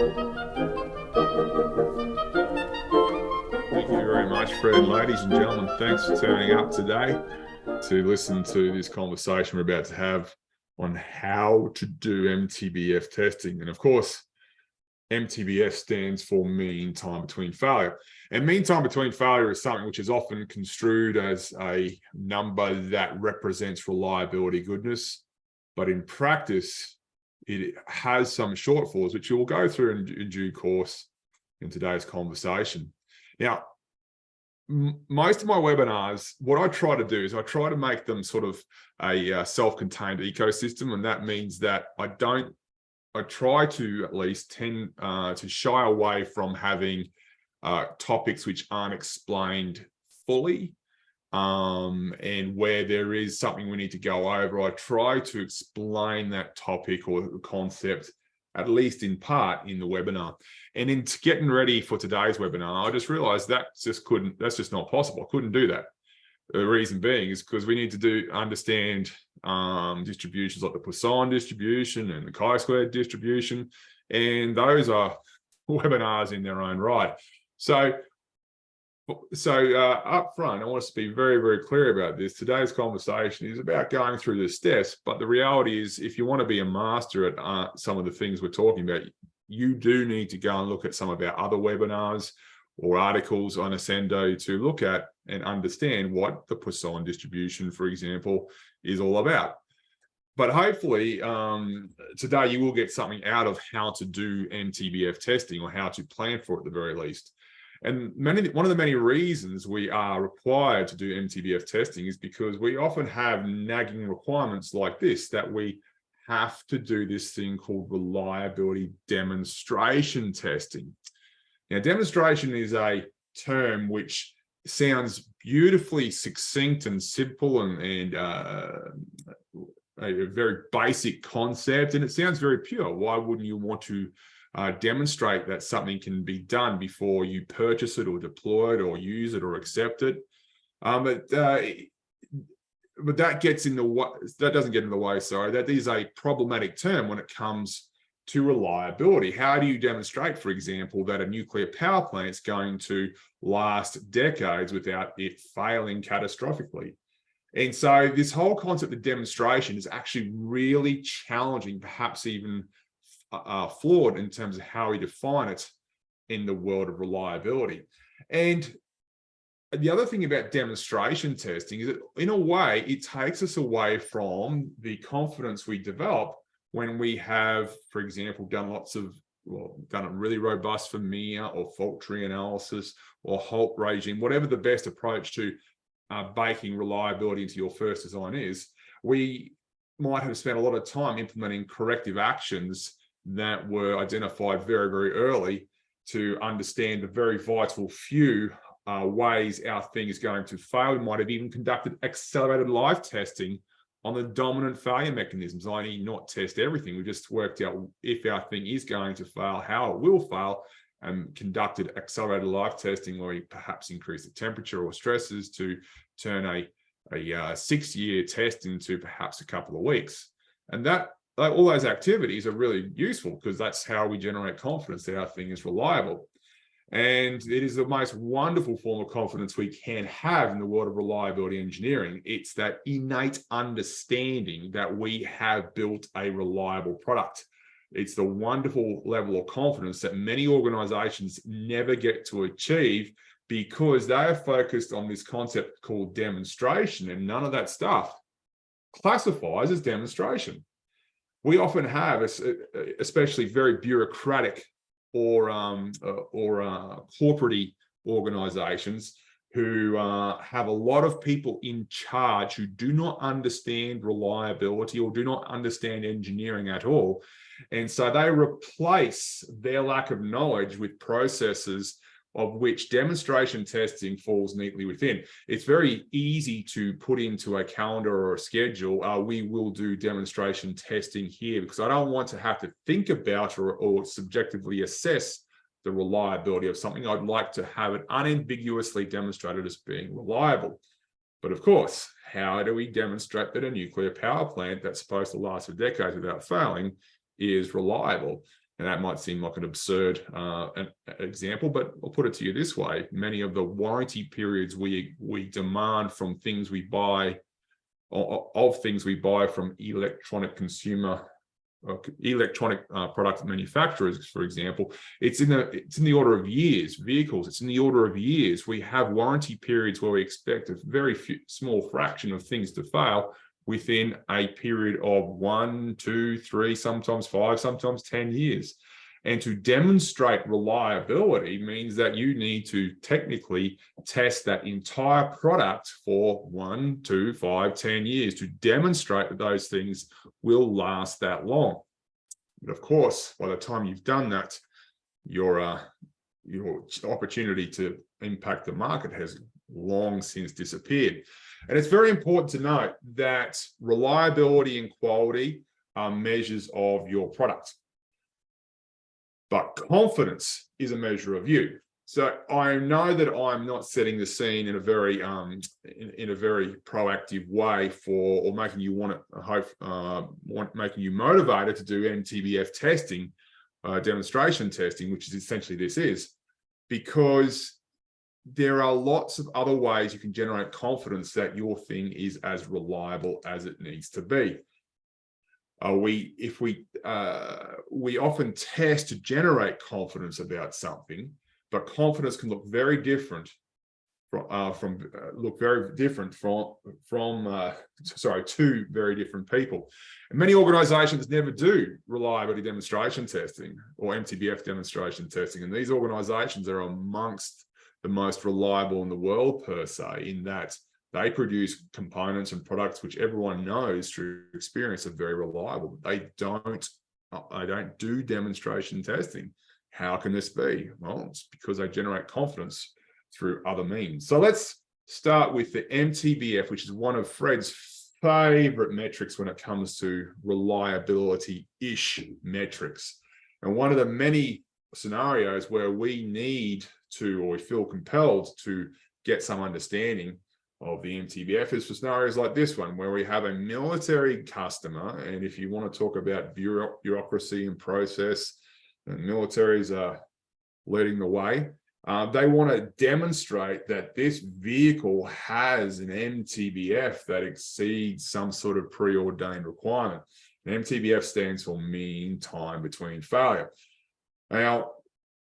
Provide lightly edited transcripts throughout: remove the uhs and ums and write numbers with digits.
Thank you very much, Fred. Ladies and gentlemen, thanks for turning up today to listen to this conversation we're about to have on how to do MTBF testing. And of course, MTBF stands for mean time between failure. And mean time between failure is something which is often construed as a number that represents reliability goodness. But in practice, it has some shortfalls, which we'll go through in due course in today's conversation. Now, most of my webinars, what I try to do is I try to make them sort of a self-contained ecosystem. And that means that I try to at least tend to shy away from having topics which aren't explained fully. And where there is something we need to go over, I try to explain that topic or the concept, at least in part, in the webinar. And in getting ready for today's webinar, I just realized that's just not possible. I couldn't do that. The reason being is because we need to understand distributions like the Poisson distribution and the chi-squared distribution, and those are webinars in their own right. So up front, I want us to be very, very clear about this. Today's conversation is about going through the steps, but the reality is if you want to be a master at some of the things we're talking about, you do need to go and look at some of our other webinars or articles on Ascendo to look at and understand what the Poisson distribution, for example, is all about. But hopefully today you will get something out of how to do MTBF testing or how to plan for it at the very least. And one of the many reasons we are required to do MTBF testing is because we often have nagging requirements like this, that we have to do this thing called reliability demonstration testing. Now, demonstration is a term which sounds beautifully succinct and simple and a very basic concept, and it sounds very pure. Why wouldn't you want to demonstrate that something can be done before you purchase it or deploy it or use it or accept it? But that gets in the way. That doesn't get in the way. Sorry, that is a problematic term when it comes to reliability. How do you demonstrate, for example, that a nuclear power plant is going to last decades without it failing catastrophically? And so this whole concept of demonstration is actually really challenging, perhaps even flawed in terms of how we define it in the world of reliability. And the other thing about demonstration testing is that, in a way, it takes us away from the confidence we develop when we have, for example, done a really robust FMEA or fault tree analysis or halt regime, whatever the best approach to baking reliability into your first design is. We might have spent a lot of time implementing corrective actions that were identified very, very early to understand the very vital few ways our thing is going to fail. We might have even conducted accelerated live testing on the dominant failure mechanisms, i.e. not test everything. We just worked out if our thing is going to fail, how it will fail, and conducted accelerated live testing where we perhaps increase the temperature or stresses to turn a 6-year test into perhaps a couple of weeks. And that all those activities are really useful because that's how we generate confidence that our thing is reliable. And it is the most wonderful form of confidence we can have in the world of reliability engineering. It's that innate understanding that we have built a reliable product. It's the wonderful level of confidence that many organizations never get to achieve because they are focused on this concept called demonstration, and none of that stuff classifies as demonstration. We often have, especially very bureaucratic or corporate organizations who have a lot of people in charge who do not understand reliability or do not understand engineering at all. And so they replace their lack of knowledge with processes of which demonstration testing falls neatly within. It's very easy to put into a calendar or a schedule, we will do demonstration testing here, because I don't want to have to think about or subjectively assess the reliability of something. I'd like to have it unambiguously demonstrated as being reliable. But of course, how do we demonstrate that a nuclear power plant that's supposed to last for decades without failing is reliable? And that might seem like an absurd example, but I'll put it to you this way. Many of the warranty periods we demand from things we buy, of things we buy from electronic product manufacturers, for example, it's in the order of years. Vehicles, it's in the order of years. We have warranty periods where we expect a very small fraction of things to fail within a period of 1, 2, 3, sometimes 5, sometimes 10 years. And to demonstrate reliability means that you need to technically test that entire product for 1, 2, 5, 10 years to demonstrate that those things will last that long. But of course, by the time you've done that, your opportunity to impact the market has long since disappeared. And it's very important to note that reliability and quality are measures of your product, but confidence is a measure of you. So I know that I'm not setting the scene in a very proactive way or making you making you motivated to do MTBF testing, demonstration testing, which is essentially this is, because there are lots of other ways you can generate confidence that your thing is as reliable as it needs to be. We often test to generate confidence about something, but confidence can look very different from two very different people. And many organizations never do reliability demonstration testing or MTBF demonstration testing, and these organizations are amongst the most reliable in the world per se, in that they produce components and products which everyone knows through experience are very reliable. They don't do demonstration testing. How can this be? Well, it's because they generate confidence through other means. So let's start with the MTBF, which is one of Fred's favorite metrics when it comes to reliability-ish metrics. And one of the many scenarios where we need to, or we feel compelled to get some understanding of the MTBF is for scenarios like this one, where we have a military customer. And if you want to talk about bureaucracy and process, and militaries are leading the way, they want to demonstrate that this vehicle has an MTBF that exceeds some sort of preordained requirement. And MTBF stands for mean time between failure. Now,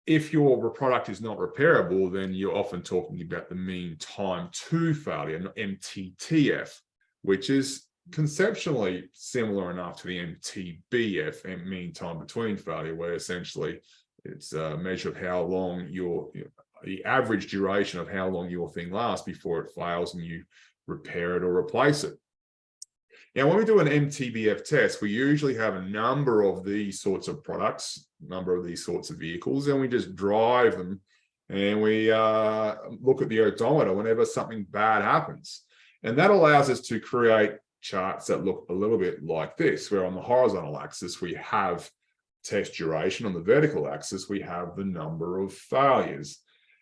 if your product is not repairable, then you're often talking about the mean time to failure, MTTF, which is conceptually similar enough to the MTBF, and mean time between failure, where essentially it's a measure of how long the average duration of how long your thing lasts before it fails and you repair it or replace it. Now, when we do an MTBF test, we usually have a number of these sorts of products, number of these sorts of vehicles, and we just drive them and we look at the odometer whenever something bad happens. And that allows us to create charts that look a little bit like this, where on the horizontal axis, we have test duration. On the vertical axis, we have the number of failures.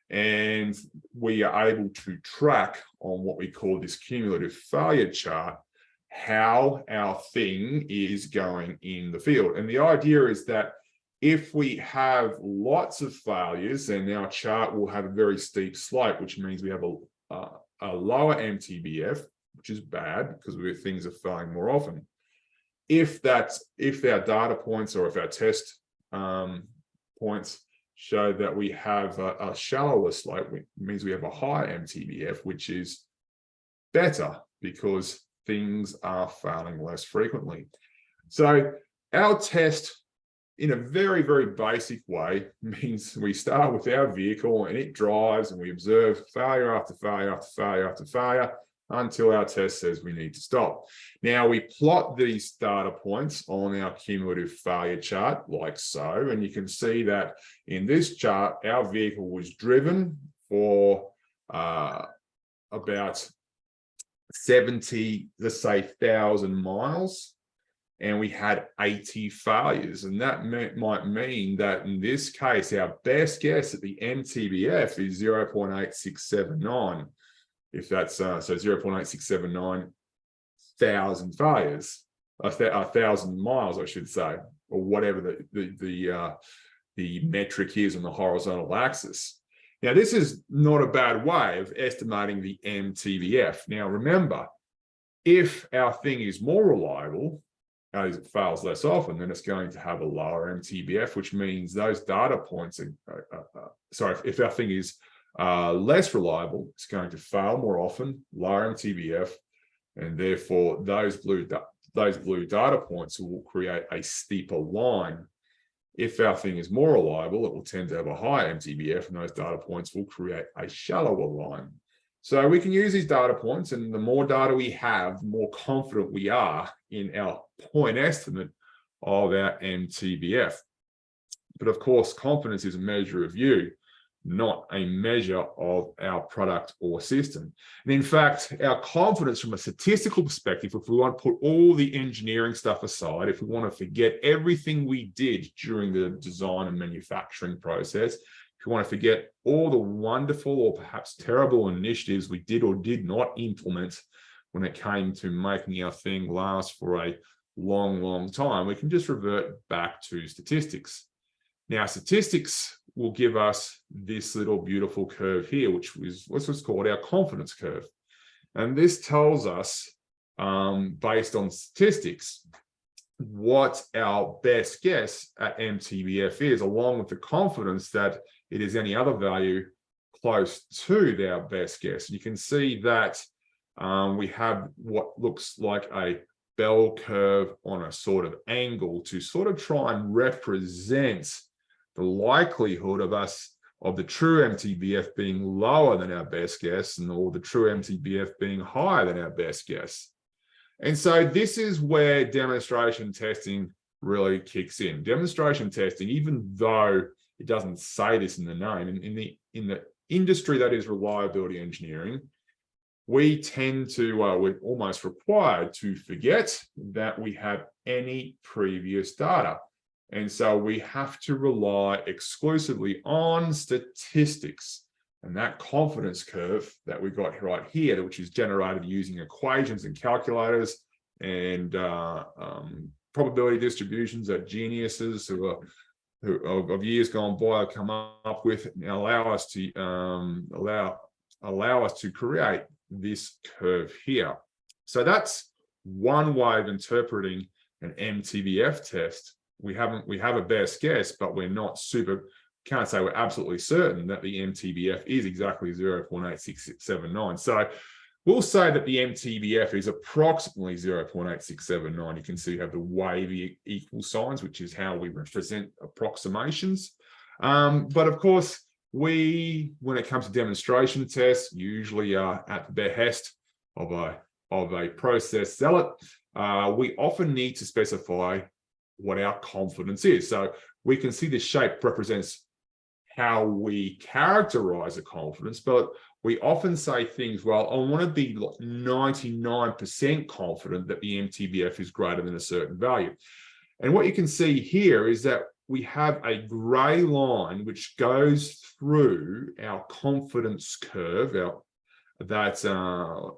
And we are able to track on what we call this cumulative failure chart how our thing is going in the field. And the idea is that if we have lots of failures, then our chart will have a very steep slope, which means we have a lower MTBF, which is bad because things are failing more often. If our data points or if our test points show that we have a shallower slope, it means we have a higher MTBF, which is better because things are failing less frequently. So our test, in a very, very basic way, means we start with our vehicle and it drives and we observe failure after failure after failure after failure until our test says we need to stop. Now, we plot these data points on our cumulative failure chart like so, and you can see that in this chart, our vehicle was driven for about 70, let's say 1,000 miles, and we had 80 failures. And that might mean that in this case, our best guess at the MTBF is 0.8679. If that's so 0.8679 thousand failures, 1,000 miles, I should say. or whatever the metric is on the horizontal axis. Now, this is not a bad way of estimating the MTBF. Now, remember, if our thing is more reliable, as it fails less often, then it's going to have a lower MTBF, which means those data points are, if our thing is less reliable, it's going to fail more often, lower MTBF, and therefore those blue data points will create a steeper line. If our thing is more reliable, it will tend to have a higher MTBF, and those data points will create a shallower line. So we can use these data points, and the more data we have, the more confident we are in our point estimate of our MTBF. But of course, confidence is a measure of you, not a measure of our product or system. And in fact, our confidence from a statistical perspective, if we want to put all the engineering stuff aside, if we want to forget everything we did during the design and manufacturing process, if you want to forget all the wonderful or perhaps terrible initiatives we did or did not implement when it came to making our thing last for a long, long time, we can just revert back to statistics. Now, statistics will give us this little beautiful curve here, which is what's called our confidence curve. And this tells us, based on statistics, what our best guess at MTBF is, along with the confidence that it is any other value close to our best guess. You can see that we have what looks like a bell curve on a sort of angle to sort of try and represent the likelihood of the true MTBF being lower than our best guess, or the true MTBF being higher than our best guess. And so this is where demonstration testing really kicks in. Demonstration testing, even though it doesn't say this in the name, in the industry that is reliability engineering, we tend to, we're almost required to forget that we have any previous data. And so we have to rely exclusively on statistics. And that confidence curve that we got right here, which is generated using equations and calculators and probability distributions that geniuses who of years gone by have come up with, and allow us to create this curve here. So that's one way of interpreting an MTBF test. We have a best guess, but we're not can't say we're absolutely certain that the MTBF is exactly 0.8679. So we'll say that the MTBF is approximately 0.8679. You can see you have the wavy equal signs, which is how we represent approximations. But of course, when it comes to demonstration tests, usually at the behest of a process zealot, we often need to specify what our confidence is. So we can see this shape represents how we characterize a confidence, but we often say things, well, I want to be 99% confident that the MTBF is greater than a certain value. And what you can see here is that we have a gray line which goes through our confidence curve,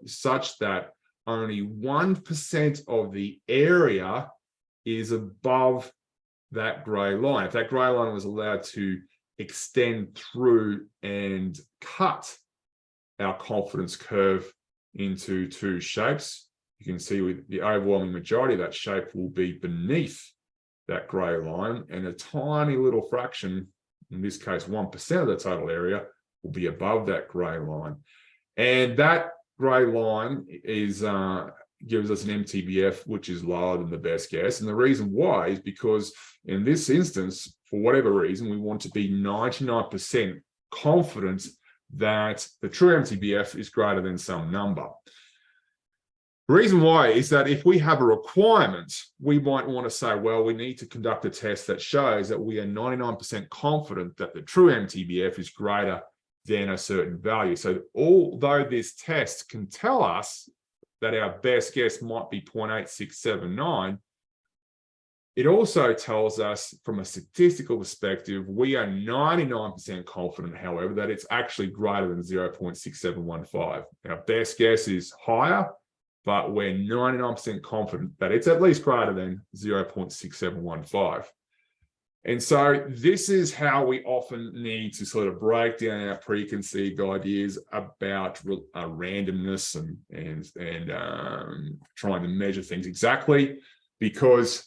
such that only 1% of the area is above that gray line. If that gray line was allowed to extend through and cut our confidence curve into two shapes, you can see with the overwhelming majority of that shape will be beneath that gray line, and a tiny little fraction, in this case 1% of the total area, will be above that gray line. And that gray line gives us an MTBF which is lower than the best guess. And the reason why is because in this instance, for whatever reason, we want to be 99% confident that the true MTBF is greater than some number. The reason why is that if we have a requirement, we might want to say, well, we need to conduct a test that shows that we are 99% confident that the true MTBF is greater than a certain value. So although this test can tell us that our best guess might be 0.8679, it also tells us from a statistical perspective, we are 99% confident, however, that it's actually greater than 0.6715. Our best guess is higher, but we're 99% confident that it's at least greater than 0.6715. And so this is how we often need to sort of break down our preconceived ideas about randomness and trying to measure things exactly, because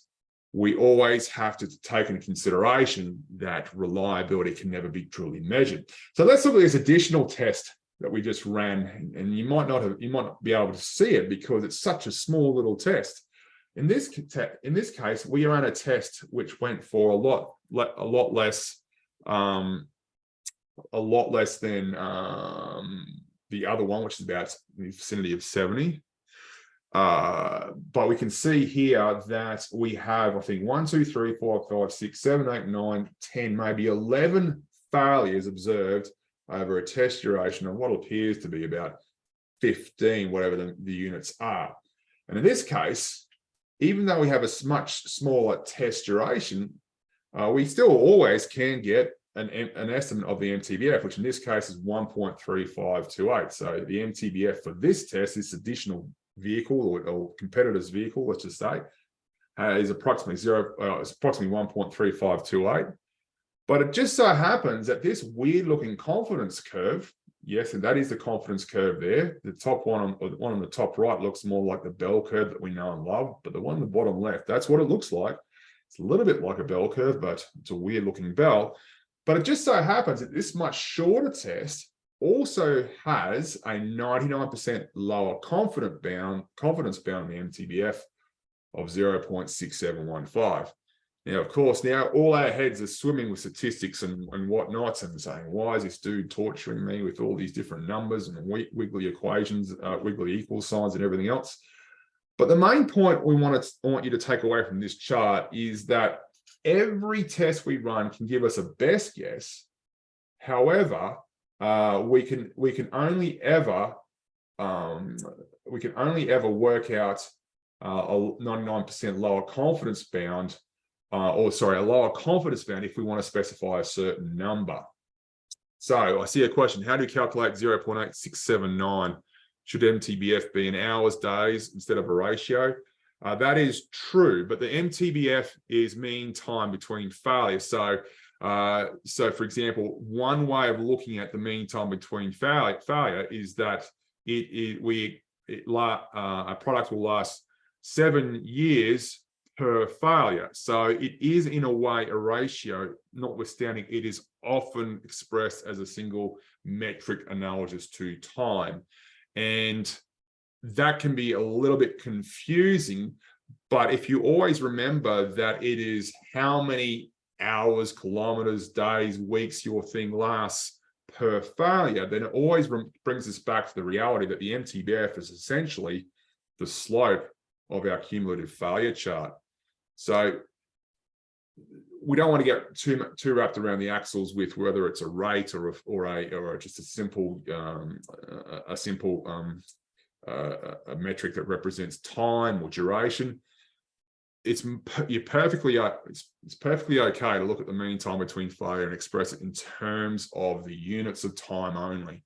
we always have to take into consideration that reliability can never be truly measured. So let's look at this additional test that we just ran, and you might not be able to see it because it's such a small little test. In this case, we ran a test which went for a lot less than the other one, which is about in the vicinity of 70. But we can see here that we have, I think, 1, 2, 3, 4, 5, 6, 7, 8, 9, 10, maybe 11 failures observed over a test duration of what appears to be about 15, whatever the units are. And in this case, even though we have a much smaller test duration, we still always can get an estimate of the MTBF, which in this case is 1.3528. So the MTBF for this test, this additional vehicle or competitor's vehicle, let's just say, is approximately 1.3528. But it just so happens that this weird looking confidence curve, yes, and that is the confidence curve there. The top one on the top right looks more like the bell curve that we know and love, but the one on the bottom left, that's what it looks like. It's a little bit like a bell curve, but it's a weird looking bell. But it just so happens that this much shorter test also has a 99% lower confidence bound in the MTBF of 0.6715. Now, of course, now all our heads are swimming with statistics and whatnots and saying, why is this dude torturing me with all these different numbers and wiggly equations, wiggly equal signs and everything else? But the main point I want you to take away from this chart is that every test we run can give us a best guess. However, we can only ever work out a 99% lower confidence bound, a lower confidence bound if we want to specify a certain number. So I see a question: how do you calculate 0.8679? Should MTBF be in hours, days instead of a ratio? That is true, but the MTBF is mean time between failures. So for example, one way of looking at the mean time between failure is that a product will last 7 years per failure. So it is in a way a ratio, notwithstanding it is often expressed as a single metric analogous to time. And that can be a little bit confusing, but if you always remember that it is how many hours, kilometers, days, weeks your thing lasts per failure, then it always brings us back to the reality that the MTBF is essentially the slope of our cumulative failure chart. So we don't want to get too wrapped around the axles with whether it's a rate or just a simple a metric that represents time or duration. It's perfectly okay to look at the mean time between failure and express it in terms of the units of time only.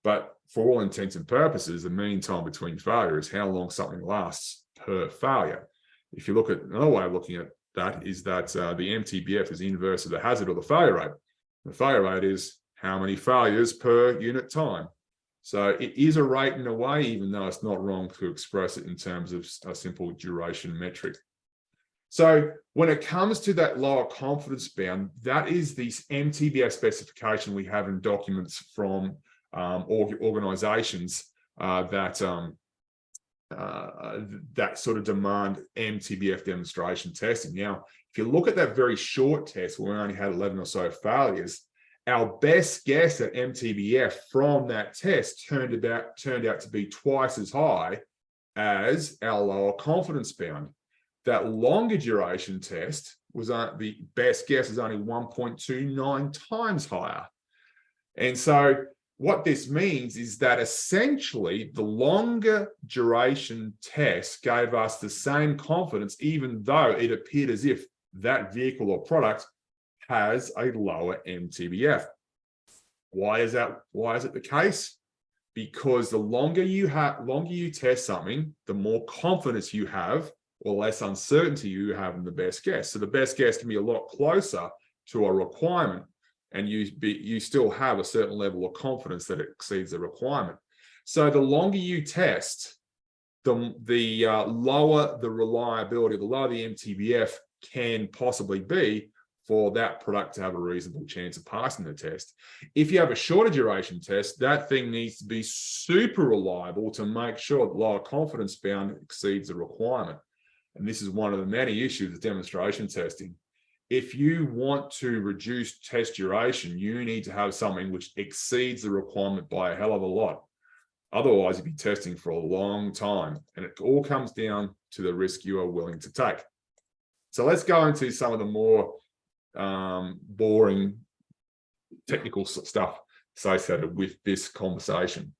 But for all intents and purposes, the mean time between failure is how long something lasts per failure. If you look at another way of looking at that, is that the MTBF is the inverse of the hazard or the failure rate. The failure rate is how many failures per unit time. So it is a rate in a way, even though it's not wrong to express it in terms of a simple duration metric. So when it comes to that lower confidence bound, that is the MTBF specification we have in documents from organizations that sort of demand MTBF demonstration testing. Now, if you look at that very short test where we only had 11 or so failures, our best guess at MTBF from that test turned out to be twice as high as our lower confidence bound. That longer duration test was the best guess is only 1.29 times higher. And so what this means is that essentially the longer duration test gave us the same confidence, even though it appeared as if that vehicle or product has a lower MTBF. Why is it the case? because the longer you test something, the more confidence you have or less uncertainty you have in the best guess. So the best guess can be a lot closer to a requirement, and you still have a certain level of confidence that it exceeds the requirement. So the longer you test, the lower the reliability, the lower the MTBF can possibly be for that product to have a reasonable chance of passing the test. If you have a shorter duration test, that thing needs to be super reliable to make sure the lower confidence bound exceeds the requirement. And this is one of the many issues with demonstration testing. If you want to reduce test duration, you need to have something which exceeds the requirement by a hell of a lot. Otherwise, you'd be testing for a long time, and it all comes down to the risk you are willing to take. So let's go into some of the more boring technical stuff associated with this conversation.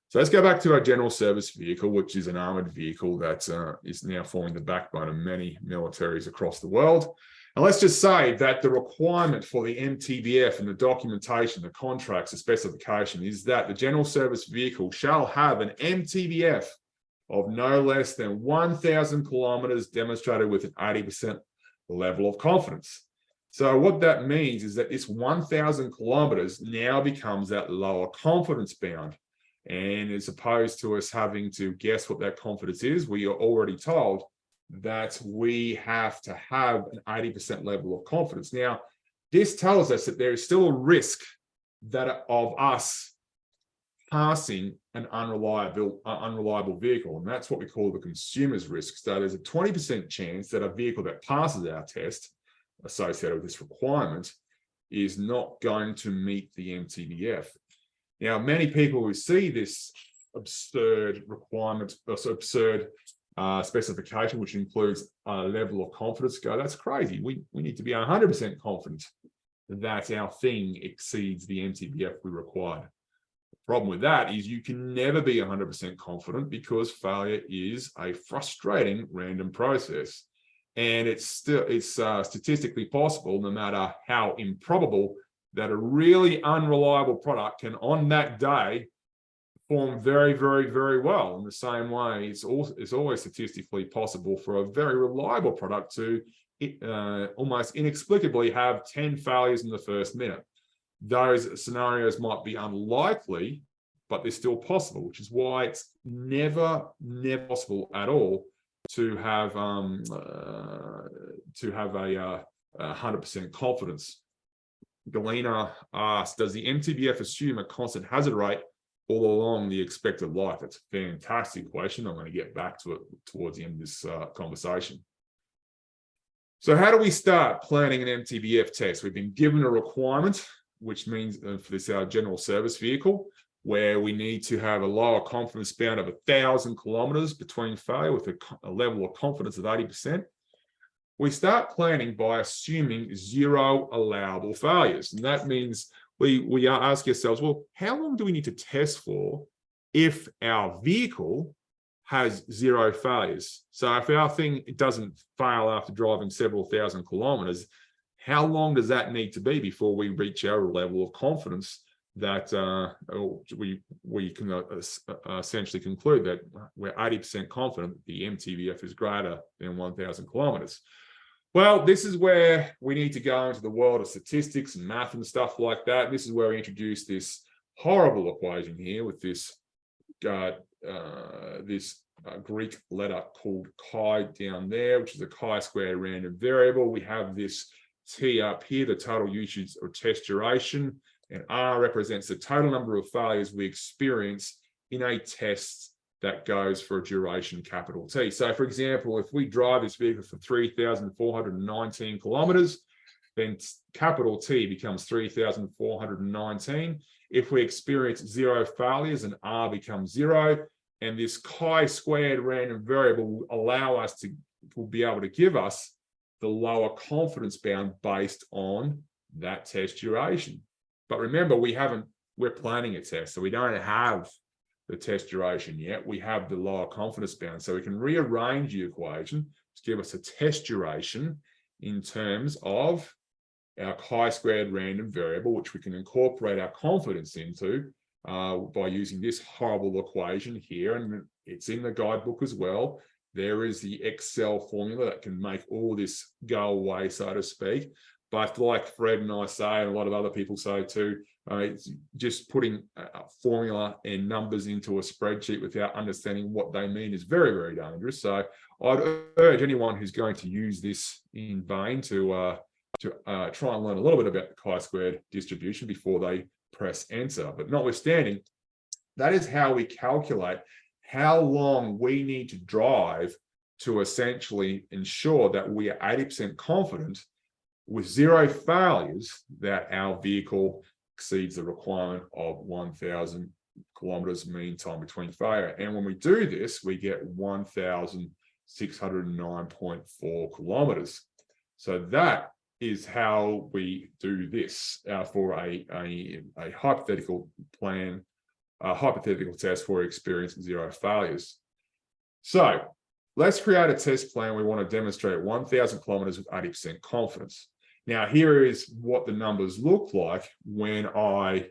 So let's go back to our general service vehicle, which is an armored vehicle that is now forming the backbone of many militaries across the world. And let's just say that the requirement for the MTBF and the documentation, the contracts, the specification is that the general service vehicle shall have an MTBF of no less than 1,000 kilometers demonstrated with an 80% level of confidence. So what that means is that this 1,000 kilometers now becomes that lower confidence bound. And as opposed to us having to guess what that confidence is, we are already told that we have to have an 80% level of confidence. Now, this tells us that there is still a risk of us passing an unreliable vehicle, and that's what we call the consumer's risk. So there's a 20% chance that a vehicle that passes our test associated with this requirement is not going to meet the MTBF. Now, many people who see this absurd requirement, absurd specification, which includes a level of confidence, go, that's crazy. We need to be 100% confident that our thing exceeds the MTBF we require. The problem with that is you can never be 100% confident because failure is a frustrating random process. And it's statistically possible, no matter how improbable, that a really unreliable product can on that day perform very, very, very well. In the same way, it's always statistically possible for a very reliable product to almost inexplicably have 10 failures in the first minute. Those scenarios might be unlikely, but they're still possible, which is why it's never possible at all to have a 100% confidence. Galena asks, does the MTBF assume a constant hazard rate all along the expected life? It's a fantastic question. I'm going to get back to it towards the end of this conversation. So how do we start planning an MTBF test? We've been given a requirement, which means for this our general service vehicle, where we need to have a lower confidence bound of 1,000 kilometers between failure with a level of confidence of 80%. We start planning by assuming 0 allowable failures. And that means we ask ourselves, well, how long do we need to test for if our vehicle has 0 failures? So if our thing doesn't fail after driving several thousand kilometers, how long does that need to be before we reach our level of confidence that we can essentially conclude that we're 80% confident that the MTBF is greater than 1,000 kilometers? Well, this is where we need to go into the world of statistics and math and stuff like that. This is where we introduce this horrible equation here with this Greek letter called chi down there, which is a chi-squared random variable. We have this t up here, the total usage or test duration, and r represents the total number of failures we experience in a test that goes for a duration capital T. So for example, if we drive this vehicle for 3,419 kilometers, then capital T becomes 3,419. If we experience 0 failures, and R becomes 0, and this chi-squared random variable will be able to give us the lower confidence bound based on that test duration. But remember, we're planning a test, so we don't have the test duration yet. We have the lower confidence bound. So we can rearrange the equation to give us a test duration in terms of our chi-squared random variable, which we can incorporate our confidence into by using this horrible equation here, and it's in the guidebook as well. There is the Excel formula that can make all this go away, so to speak. But like Fred and I say, and a lot of other people say too, it's just putting a formula and numbers into a spreadsheet without understanding what they mean is very, very dangerous. So I'd urge anyone who's going to use this in vain to try and learn a little bit about the chi-squared distribution before they press enter. But notwithstanding, that is how we calculate how long we need to drive to essentially ensure that we are 80% confident with 0 failures that our vehicle exceeds the requirement of 1,000 kilometers mean time between failure. And when we do this, we get 1,609.4 kilometers. So that is how we do this for a hypothetical plan, a hypothetical test for experiencing 0 failures. So let's create a test plan. We want to demonstrate 1,000 kilometers with 80% confidence. Now, here is what the numbers look like when I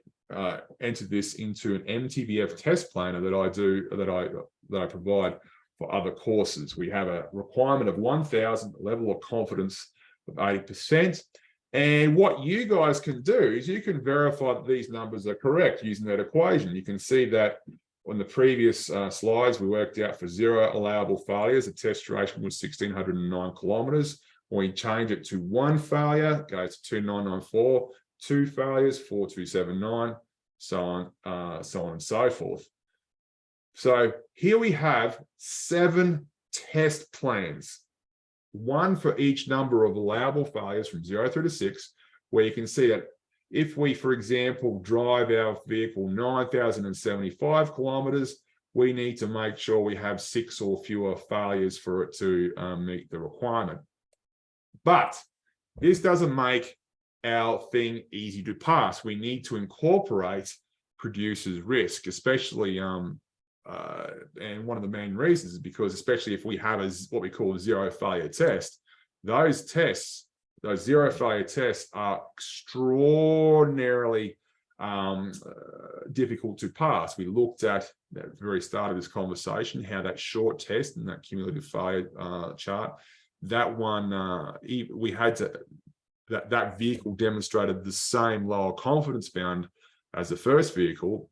enter this into an MTBF test planner that I provide for other courses. We have a requirement of 1,000, level of confidence of 80%. And what you guys can do is you can verify that these numbers are correct using that equation. You can see that on the previous slides, we worked out for 0 allowable failures, the test duration was 1,609 kilometers. When we change it to 1 failure, it goes to 2,994, 2 failures, 4,279, so on and so forth. So here we have 7 test plans, 1 for each number of allowable failures from 0 through to 6, where you can see that if we, for example, drive our vehicle 9,075 kilometers, we need to make sure we have 6 or fewer failures for it to meet the requirement. But this doesn't make our thing easy to pass. We need to incorporate producer's risk, especially, and one of the main reasons is because, especially if we have what we call a 0 failure test, those 0 failure tests are extraordinarily difficult to pass. We looked at the very start of this conversation, how that short test and that cumulative failure chart, that one, we had to, that vehicle demonstrated the same lower confidence bound as the first vehicle,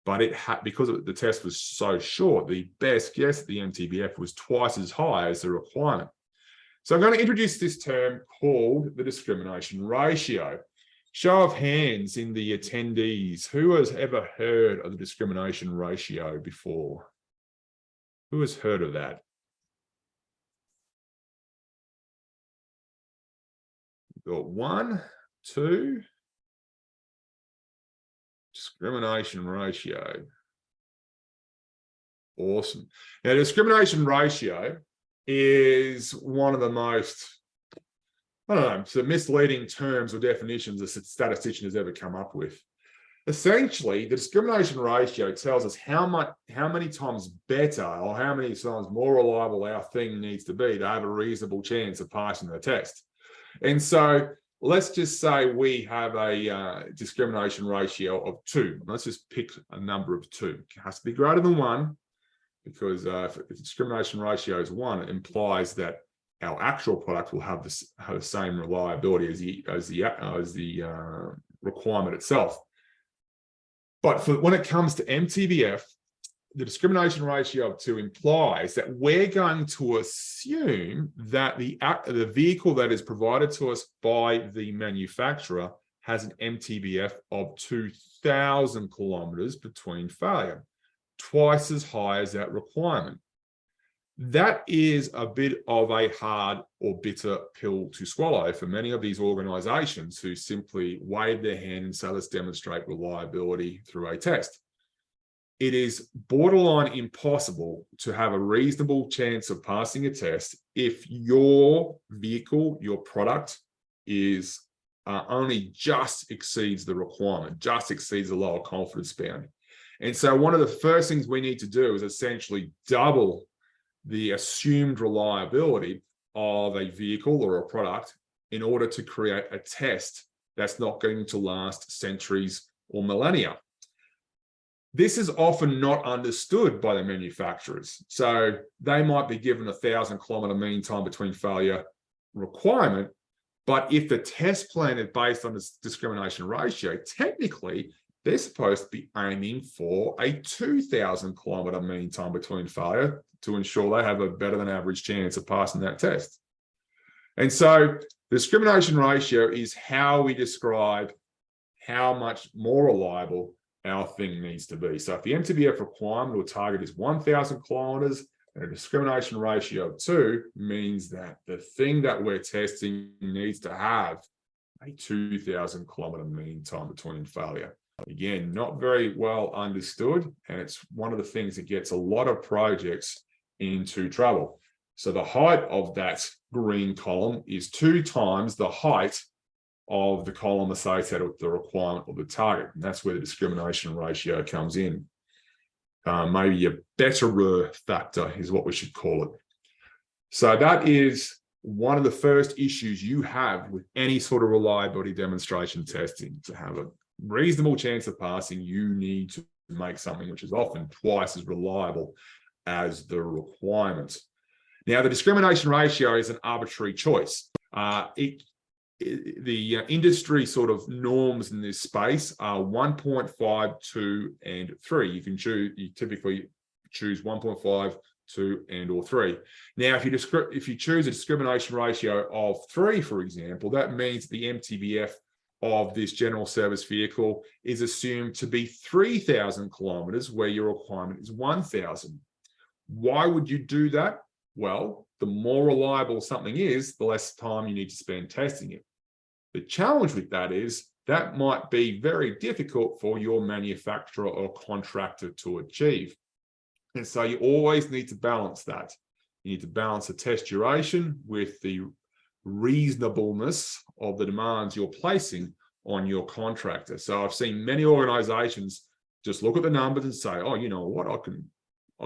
but it had, because the test was so short, the best guess at the MTBF was twice as high as the requirement. So I'm going to introduce this term called the discrimination ratio. Show of hands in the attendees, who has ever heard of the discrimination ratio before? Who has heard of that? Got 1, 2. Discrimination ratio. Awesome. Now, discrimination ratio is one of the most, I don't know, so misleading terms or definitions a statistician has ever come up with. Essentially, the discrimination ratio tells us how many times better or how many times more reliable our thing needs to be to have a reasonable chance of passing the test. And so let's just say we have a discrimination ratio of 2. Let's just pick a number of 2. It has to be greater than 1, because if the discrimination ratio is 1, it implies that our actual product will have the same reliability as the requirement itself. But when it comes to MTBF, the discrimination ratio of 2 implies that we're going to assume that the vehicle that is provided to us by the manufacturer has an MTBF of 2,000 kilometers between failure, twice as high as that requirement. That is a bit of a hard or bitter pill to swallow for many of these organizations who simply wave their hand and say, let's demonstrate reliability through a test. It is borderline impossible to have a reasonable chance of passing a test if your vehicle, your product, is only just exceeds the requirement, just exceeds the lower confidence bound. And so one of the first things we need to do is essentially double the assumed reliability of a vehicle or a product in order to create a test that's not going to last centuries or millennia. This is often not understood by the manufacturers. So they might be given a 1,000-kilometer mean time between failure requirement, but if the test plan is based on this discrimination ratio, technically they're supposed to be aiming for a 2,000-kilometer mean time between failure to ensure they have a better than average chance of passing that test. And so the discrimination ratio is how we describe how much more reliable our thing needs to be. So if the MTBF requirement or target is 1,000 kilometers, and a discrimination ratio of 2 means that the thing that we're testing needs to have a 2,000-kilometer mean time between failure. Again, not very well understood, and it's one of the things that gets a lot of projects into trouble. So the height of that green column is 2 times the height of the column associated with the requirement or the target. And that's where the discrimination ratio comes in. Maybe a betterer factor is what we should call it. So that is one of the first issues you have with any sort of reliability demonstration testing. To have a reasonable chance of passing, you need to make something which is often twice as reliable as the requirement. Now, the discrimination ratio is an arbitrary choice. The industry sort of norms in this space are 1.5, 2, and 3. You can choose. You typically choose 1.5, 2, and or 3. Now, if you choose a discrimination ratio of 3, for example, that means the MTBF of this general service vehicle is assumed to be 3,000 kilometers, where your requirement is 1,000. Why would you do that? Well, the more reliable something is, the less time you need to spend testing it. The challenge with that is that might be very difficult for your manufacturer or contractor to achieve. And so you always need to balance that. You need to balance the test duration with the reasonableness of the demands you're placing on your contractor. So I've seen many organizations just look at the numbers and say, oh, you know what, I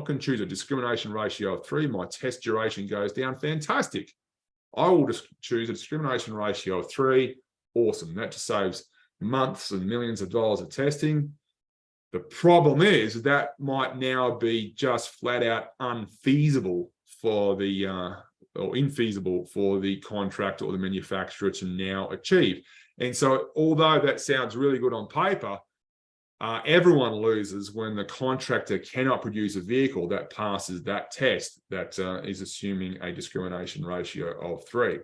can choose a discrimination ratio of 3. My test duration goes down. Fantastic. I will just choose a discrimination ratio of 3. Awesome. That just saves months and millions of dollars of testing. The problem is that might now be just flat out unfeasible for the or infeasible for the contractor or the manufacturer to now achieve. And so, although that sounds really good on paper, everyone loses when the contractor cannot produce a vehicle that passes that test that is assuming a discrimination ratio of 3.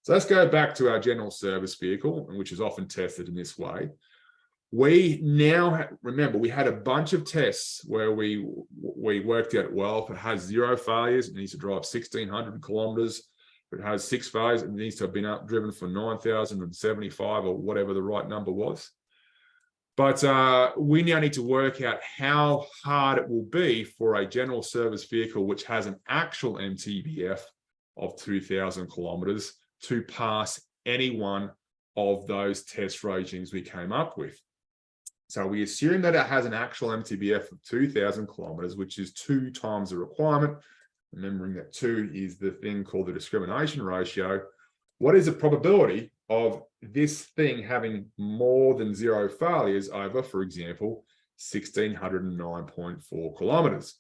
So let's go back to our general service vehicle, which is often tested in this way. We now remember we had a bunch of tests where we worked out, well, if it has 0 failures, it needs to drive 1,600 kilometers. If it has 6 failures, it needs to have been driven for 9,075 or whatever the right number was. But we now need to work out how hard it will be for a general service vehicle which has an actual MTBF of 2,000 kilometers to pass any one of those test regimes we came up with. So we assume that it has an actual MTBF of 2,000 kilometers, which is 2 times the requirement. Remembering that 2 is the thing called the discrimination ratio. What is the probability of this thing having more than 0 failures over, for example, 1,609.4 kilometers?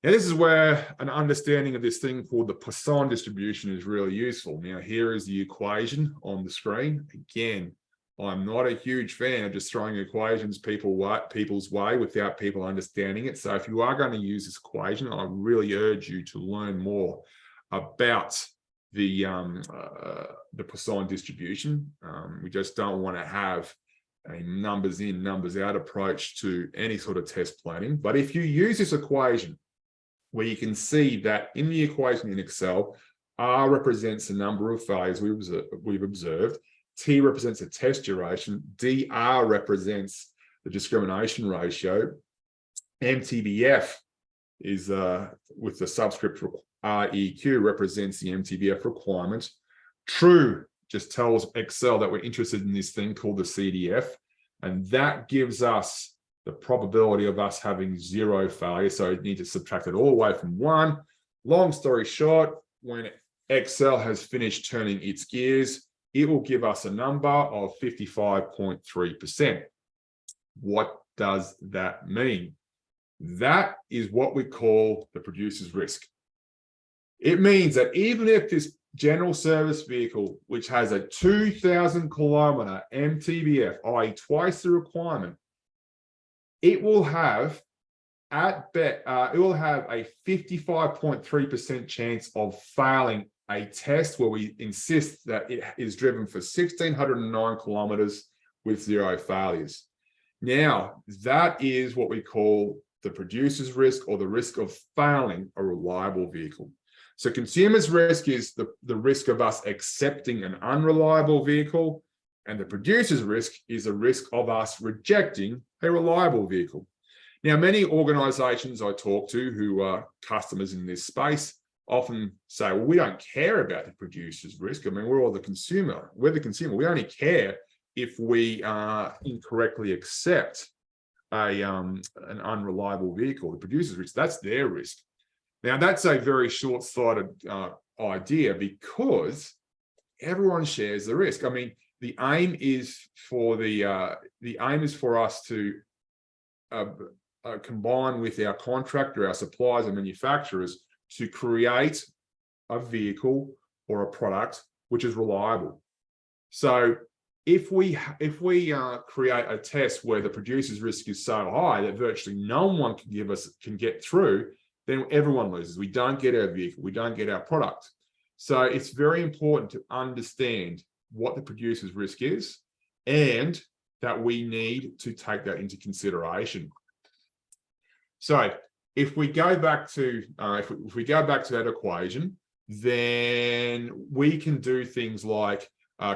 Now, this is where an understanding of this thing called the Poisson distribution is really useful. Now, here is the equation on the screen. Again, I'm not a huge fan of just throwing equations people's way without people understanding it. So if you are going to use this equation, I really urge you to learn more about the Poisson distribution. We just don't want to have a numbers in, numbers out approach to any sort of test planning. But if you use this equation, where you can see that in the equation in Excel, R represents the number of failures we've observed, T represents the test duration, DR represents the discrimination ratio, MTBF is with the subscript REQ represents the MTBF requirement. True just tells Excel that we're interested in this thing called the CDF, and that gives us the probability of us having 0 failure. So you need to subtract it all the way from 1. Long story short, when Excel has finished turning its gears, it will give us a number of 55.3%. What does that mean? That is what we call the producer's risk. It means that even if this general service vehicle, which has a 2,000 kilometer MTBF, i.e. twice the requirement, it will have a 55.3% chance of failing a test where we insist that it is driven for 1,609 kilometers with 0 failures. Now, that is what we call the producer's risk, or the risk of failing a reliable vehicle. So consumer's risk is the risk of us accepting an unreliable vehicle, and the producer's risk is the risk of us rejecting a reliable vehicle. Now, many organizations I talk to who are customers in this space often say, well, we don't care about the producer's risk. I mean, we're all the consumer. We're the consumer. We only care if we incorrectly accept an unreliable vehicle. The producer's risk, that's their risk. Now, that's a very short-sighted idea, because everyone shares the risk. I mean, the aim is for us to combine with our contractor, our suppliers and manufacturers to create a vehicle or a product which is reliable. So if we create a test where the producer's risk is so high that virtually no one can get through, then everyone loses. We don't get our vehicle, we don't get our product. So it's very important to understand what the producer's risk is, and that we need to take that into consideration. So if we go back to that equation, then we can do things like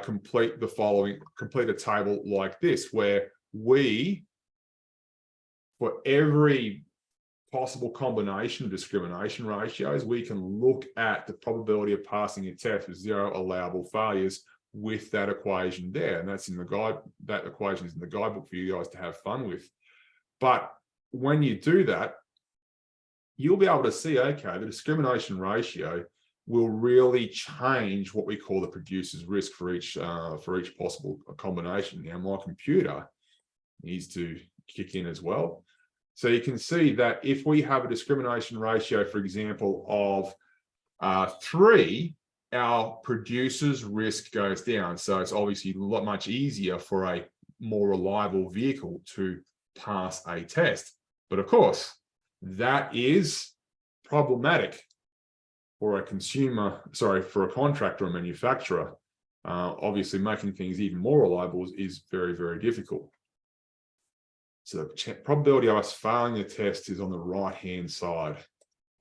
complete a table like this, where we, for every possible combination of discrimination ratios, we can look at the probability of passing a test with 0 allowable failures with that equation there. And that's in the guide. That equation is in the guidebook for you guys to have fun with. But when you do that, you'll be able to see, okay, the discrimination ratio will really change what we call the producer's risk for each possible combination. Now, my computer needs to kick in as well. So you can see that if we have a discrimination ratio, for example, of 3, our producer's risk goes down. So it's obviously much easier for a more reliable vehicle to pass a test. But of course, that is problematic for a contractor or manufacturer. Obviously, making things even more reliable is very, very difficult. So the probability of us failing the test is on the right-hand side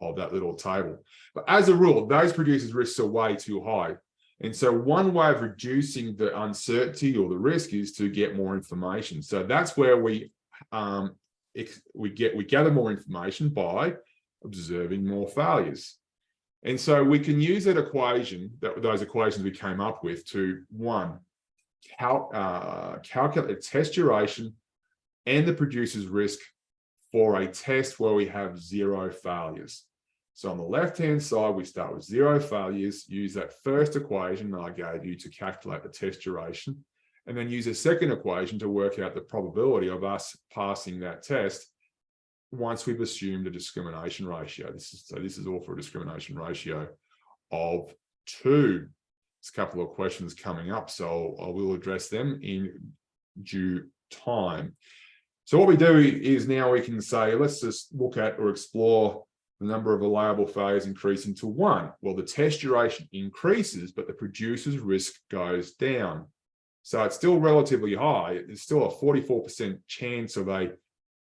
of that little table. But as a rule, those producers' risks are way too high. And so one way of reducing the uncertainty or the risk is to get more information. So that's where we gather more information by observing more failures. And so we can use that equation, those equations we came up with, to calculate the test duration and the producer's risk for a test where we have 0 failures. So on the left-hand side, we start with 0 failures, use that first equation that I gave you to calculate the test duration, and then use a second equation to work out the probability of us passing that test once we've assumed a discrimination ratio. This is all for a discrimination ratio of 2. There's a couple of questions coming up, so I will address them in due time. So what we do is now we can say, let's just look at or explore the number of allowable failures increasing to 1. Well, the test duration increases, but the producer's risk goes down. So it's still relatively high. It's still a 44% chance of a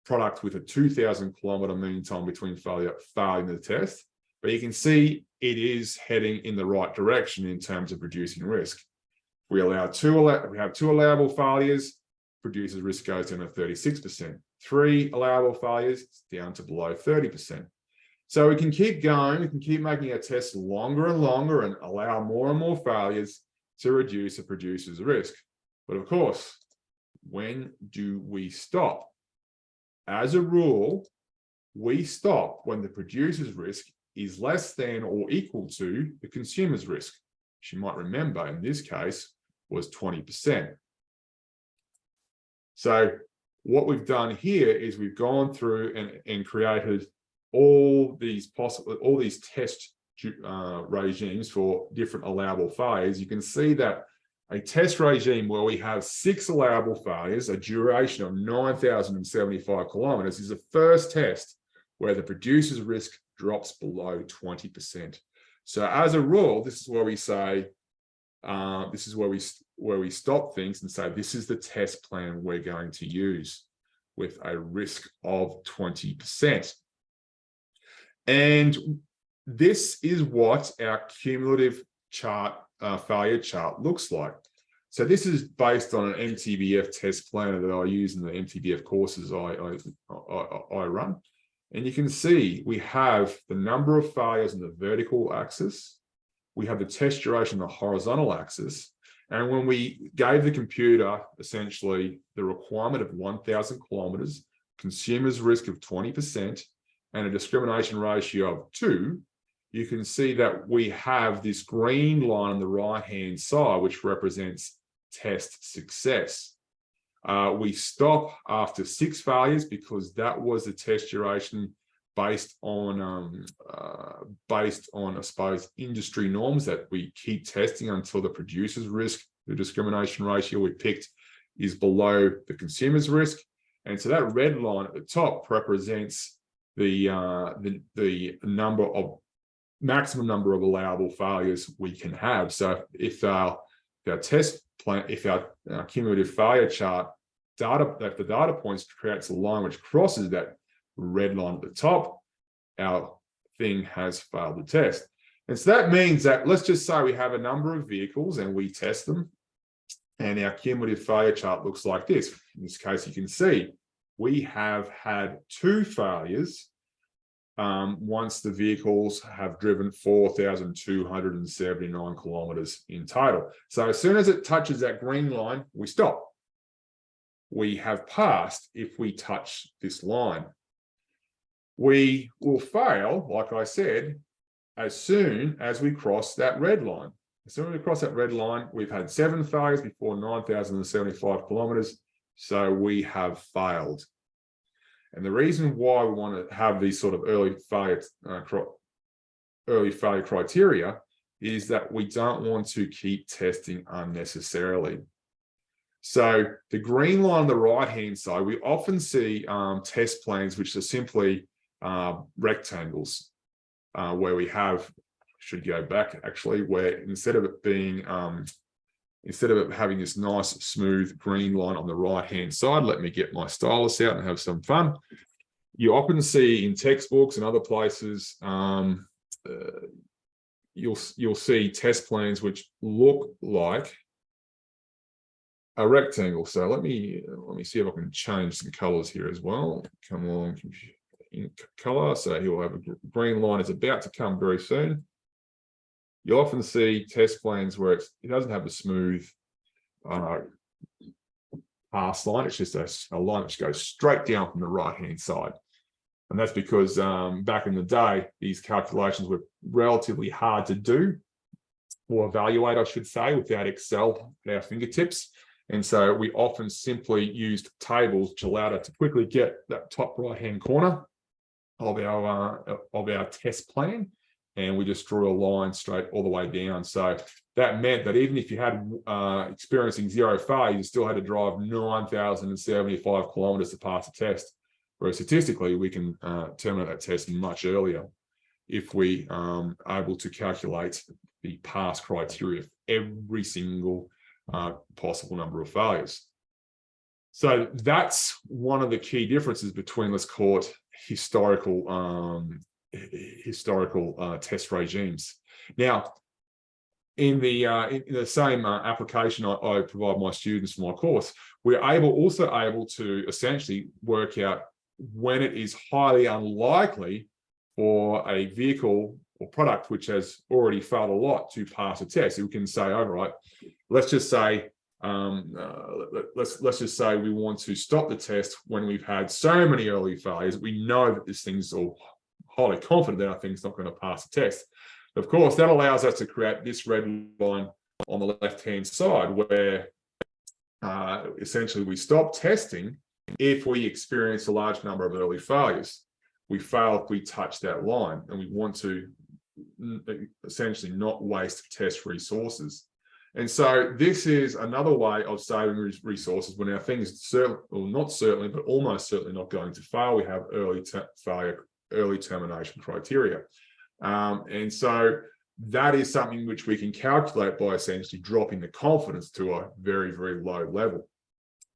product with a 2,000 kilometer mean time between failing the test. But you can see it is heading in the right direction in terms of reducing risk. We have 2 allowable failures, producer's risk goes down to 36%. 3 allowable failures, it's down to below 30%. So we can keep going, we can keep making our tests longer and longer and allow more and more failures to reduce the producer's risk. But of course, when do we stop? As a rule, we stop when the producer's risk is less than or equal to the consumer's risk, which you might remember in this case was 20%. So what we've done here is we've gone through and created all these test regimes for different allowable failures. You can see that a test regime where we have 6 allowable failures, a duration of 9,075 kilometers, is the first test where the producer's risk drops below 20%. So as a rule, this is where we say, this is where we stop things and say, this is the test plan we're going to use with a risk of 20%. And this is what our cumulative chart, failure chart looks like. So this is based on an MTBF test planner that I use in the MTBF courses I run. And you can see we have the number of failures on the vertical axis. We have the test duration on the horizontal axis. And when we gave the computer essentially the requirement of 1,000 kilometers, consumer's risk of 20%, and a discrimination ratio of 2, you can see that we have this green line on the right-hand side, which represents test success. We stop after 6 failures because that was the test duration based on, I suppose, industry norms, that we keep testing until the producer's risk, the discrimination ratio we picked, is below the consumer's risk. And so that red line at the top represents the maximum number of allowable failures we can have. So if our test plan, if our cumulative failure chart if the data points creates a line which crosses that red line at the top, our thing has failed the test. And so that means that, let's just say we have a number of vehicles and we test them, and our cumulative failure chart looks like this. In this case, you can see we have had 2 failures once the vehicles have driven 4,279 kilometers in total. So as soon as it touches that green line, we stop. We have passed if we touch this line. We will fail, like I said, as soon as we cross that red line. As soon as we cross that red line, we've had 7 failures before 9,075 kilometers, so we have failed. And the reason why we want to have these sort of early failure criteria is that we don't want to keep testing unnecessarily. So the green line on the right-hand side, we often see test plans which are simply rectangles, where we have, should go back actually, where instead of it being, instead of it having this nice smooth green line on the right-hand side, let me get my stylus out and have some fun. You often see in textbooks and other places, you'll see test plans which look like a rectangle. So let me see if I can change some colors here as well. Come on, in color. So he'll have a green line. It's about to come very soon. You often see test plans where it doesn't have a smooth pass line. It's just a line which goes straight down from the right-hand side. And that's because back in the day, these calculations were relatively hard to do, or evaluate, I should say, without Excel at our fingertips. And so we often simply used tables which allowed us to quickly get that top right-hand corner of our test plan, and we just drew a line straight all the way down. So that meant that even if you had experiencing 0 failures, you still had to drive 9,075 kilometers to pass a test. Whereas statistically, we can terminate that test much earlier if we are able to calculate the pass criteria for every single possible number of failures. So that's one of the key differences between, let's call it, historical test regimes. Now, in the same application I provide my students for my course, we're also able to essentially work out when it is highly unlikely for a vehicle or product which has already failed a lot to pass a test. We can say, all right, let's just say let's just say we want to stop the test when we've had so many early failures. We know that this thing's all highly confident that our thing's not going to pass the test. Of course, that allows us to create this red line on the left-hand side where essentially we stop testing if we experience a large number of early failures, we fail if we touch that line, and we want to essentially not waste test resources. And so this is another way of saving resources when our thing is certainly, well, not certainly, but almost certainly not going to fail. We have early termination criteria. And so that is something which we can calculate by essentially dropping the confidence to a very, very low level.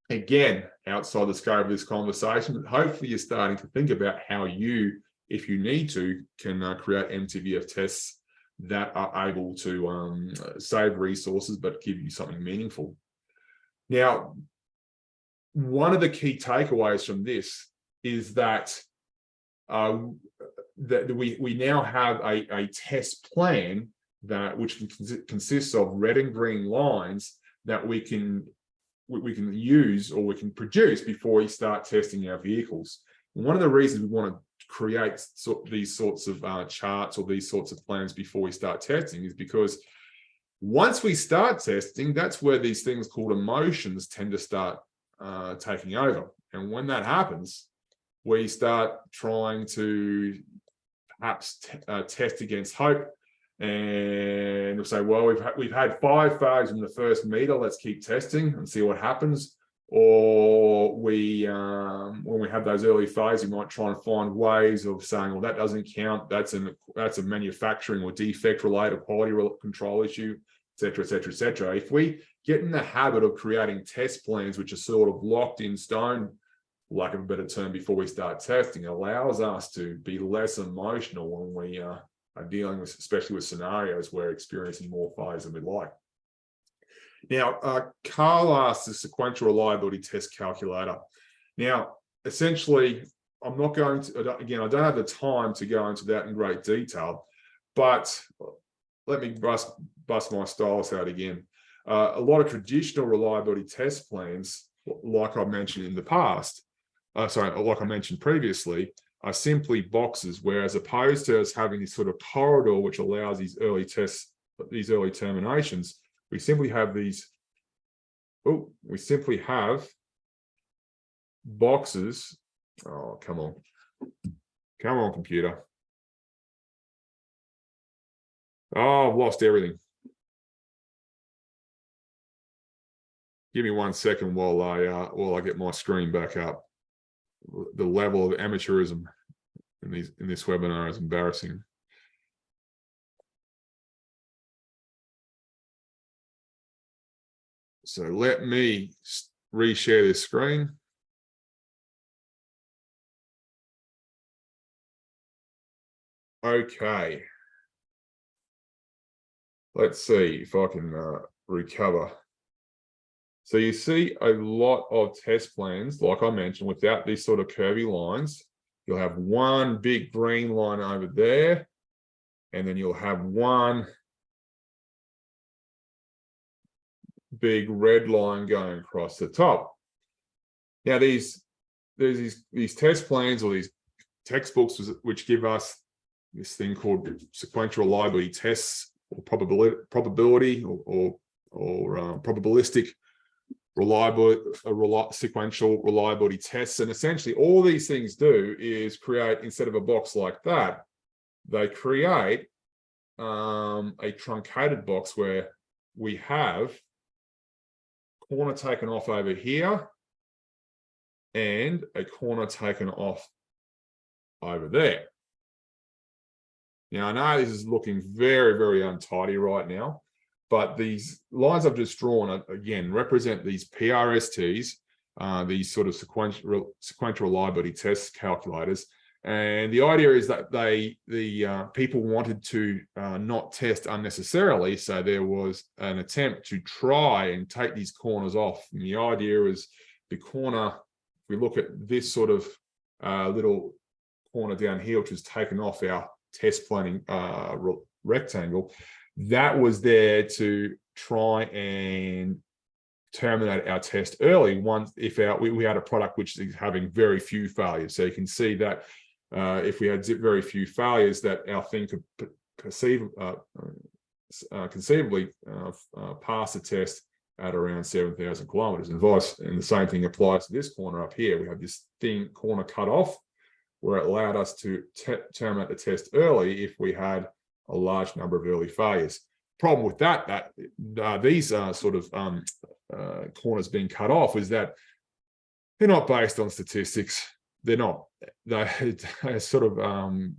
Again, outside the scope of this conversation, but hopefully you're starting to think about how you, if you need to, can create MTBF tests that are able to save resources but give you something meaningful. Now, one of the key takeaways from this is that we now have a test plan which consists of red and green lines that we can use, or we can produce before we start testing our vehicles. And one of the reasons we want to create these sorts of charts or these sorts of plans before we start testing is because once we start testing, that's where these things called emotions tend to start taking over. And when that happens, we start trying to perhaps test against hope, and we'll say, well, we've had 5 failures in the first meter, let's keep testing and see what happens. Or when we have those early failures, you might try and find ways of saying, well, that doesn't count, that's a manufacturing or defect related quality control issue, etc., etc., etc. If we get in the habit of creating test plans which are sort of locked in stone, lack of a better term, before we start testing, it allows us to be less emotional when we are dealing with, especially with scenarios where experiencing more failures than we'd like. Now, Carl asked the sequential reliability test calculator. Now, essentially, I'm not going to, again, I don't have the time to go into that in great detail, but let me bust my stylus out again. A lot of traditional reliability test plans, like I mentioned in the past, like I mentioned previously, are simply boxes, whereas opposed to us having this sort of corridor which allows these early tests, these early terminations, we simply have boxes. Oh, come on, computer. Oh, I've lost everything. Give me 1 second while I get my screen back up. The level of amateurism in this webinar is embarrassing. So let me reshare this screen. Okay. Let's see if I can recover. So you see a lot of test plans, like I mentioned, without these sort of curvy lines. You'll have one big green line over there, and then you'll have one big red line going across the top. Now there's these test plans or these textbooks which give us this thing called sequential reliability tests, or probability or probabilistic sequential reliability tests. And essentially all these things do is create, instead of a box like that, they create a truncated box where we have corner taken off over here and a corner taken off over there. Now, I know this is looking very, very untidy right now, but these lines I've just drawn, again, represent these PRSTs, these sort of sequential reliability test calculators. And the idea is that people wanted to not test unnecessarily, so there was an attempt to try and take these corners off. And the idea is the corner, if we look at this sort of little corner down here, which was taken off our test planning rectangle, that was there to try and terminate our test early once if we had a product which is having very few failures. So you can see that if we had very few failures, that our thing could conceivably pass the test at around 7,000 kilometers. And the same thing applies to this corner up here. We have this thin corner cut off where it allowed us to terminate the test early if we had a large number of early failures. Problem with that these corners being cut off is that they're not based on statistics. They're not. They're sort of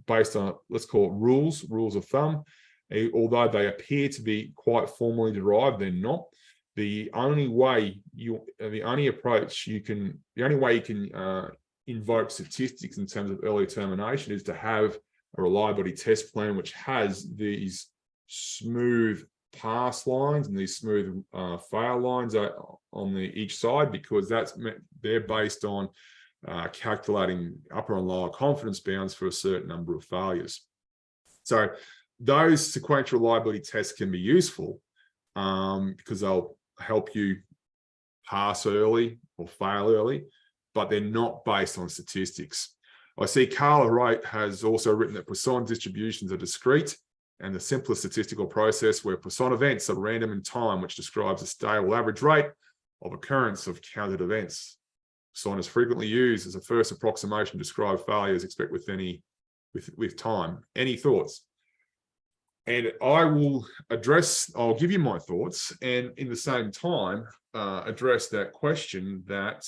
based on, let's call it rules of thumb. Although they appear to be quite formally derived, they're not. The only way you can invoke statistics in terms of early termination is to have a reliability test plan which has these smooth pass lines and these smooth fail lines on each side, because they're based on calculating upper and lower confidence bounds for a certain number of failures. So those sequential reliability tests can be useful because they'll help you pass early or fail early, but they're not based on statistics. I see Carla Wright has also written that Poisson distributions are discrete and the simplest statistical process where Poisson events are random in time, which describes a stable average rate of occurrence of counted events. Poisson is frequently used as a first approximation to describe failures expect with time. Any thoughts? And I'll give you my thoughts, and in the same time, address that question that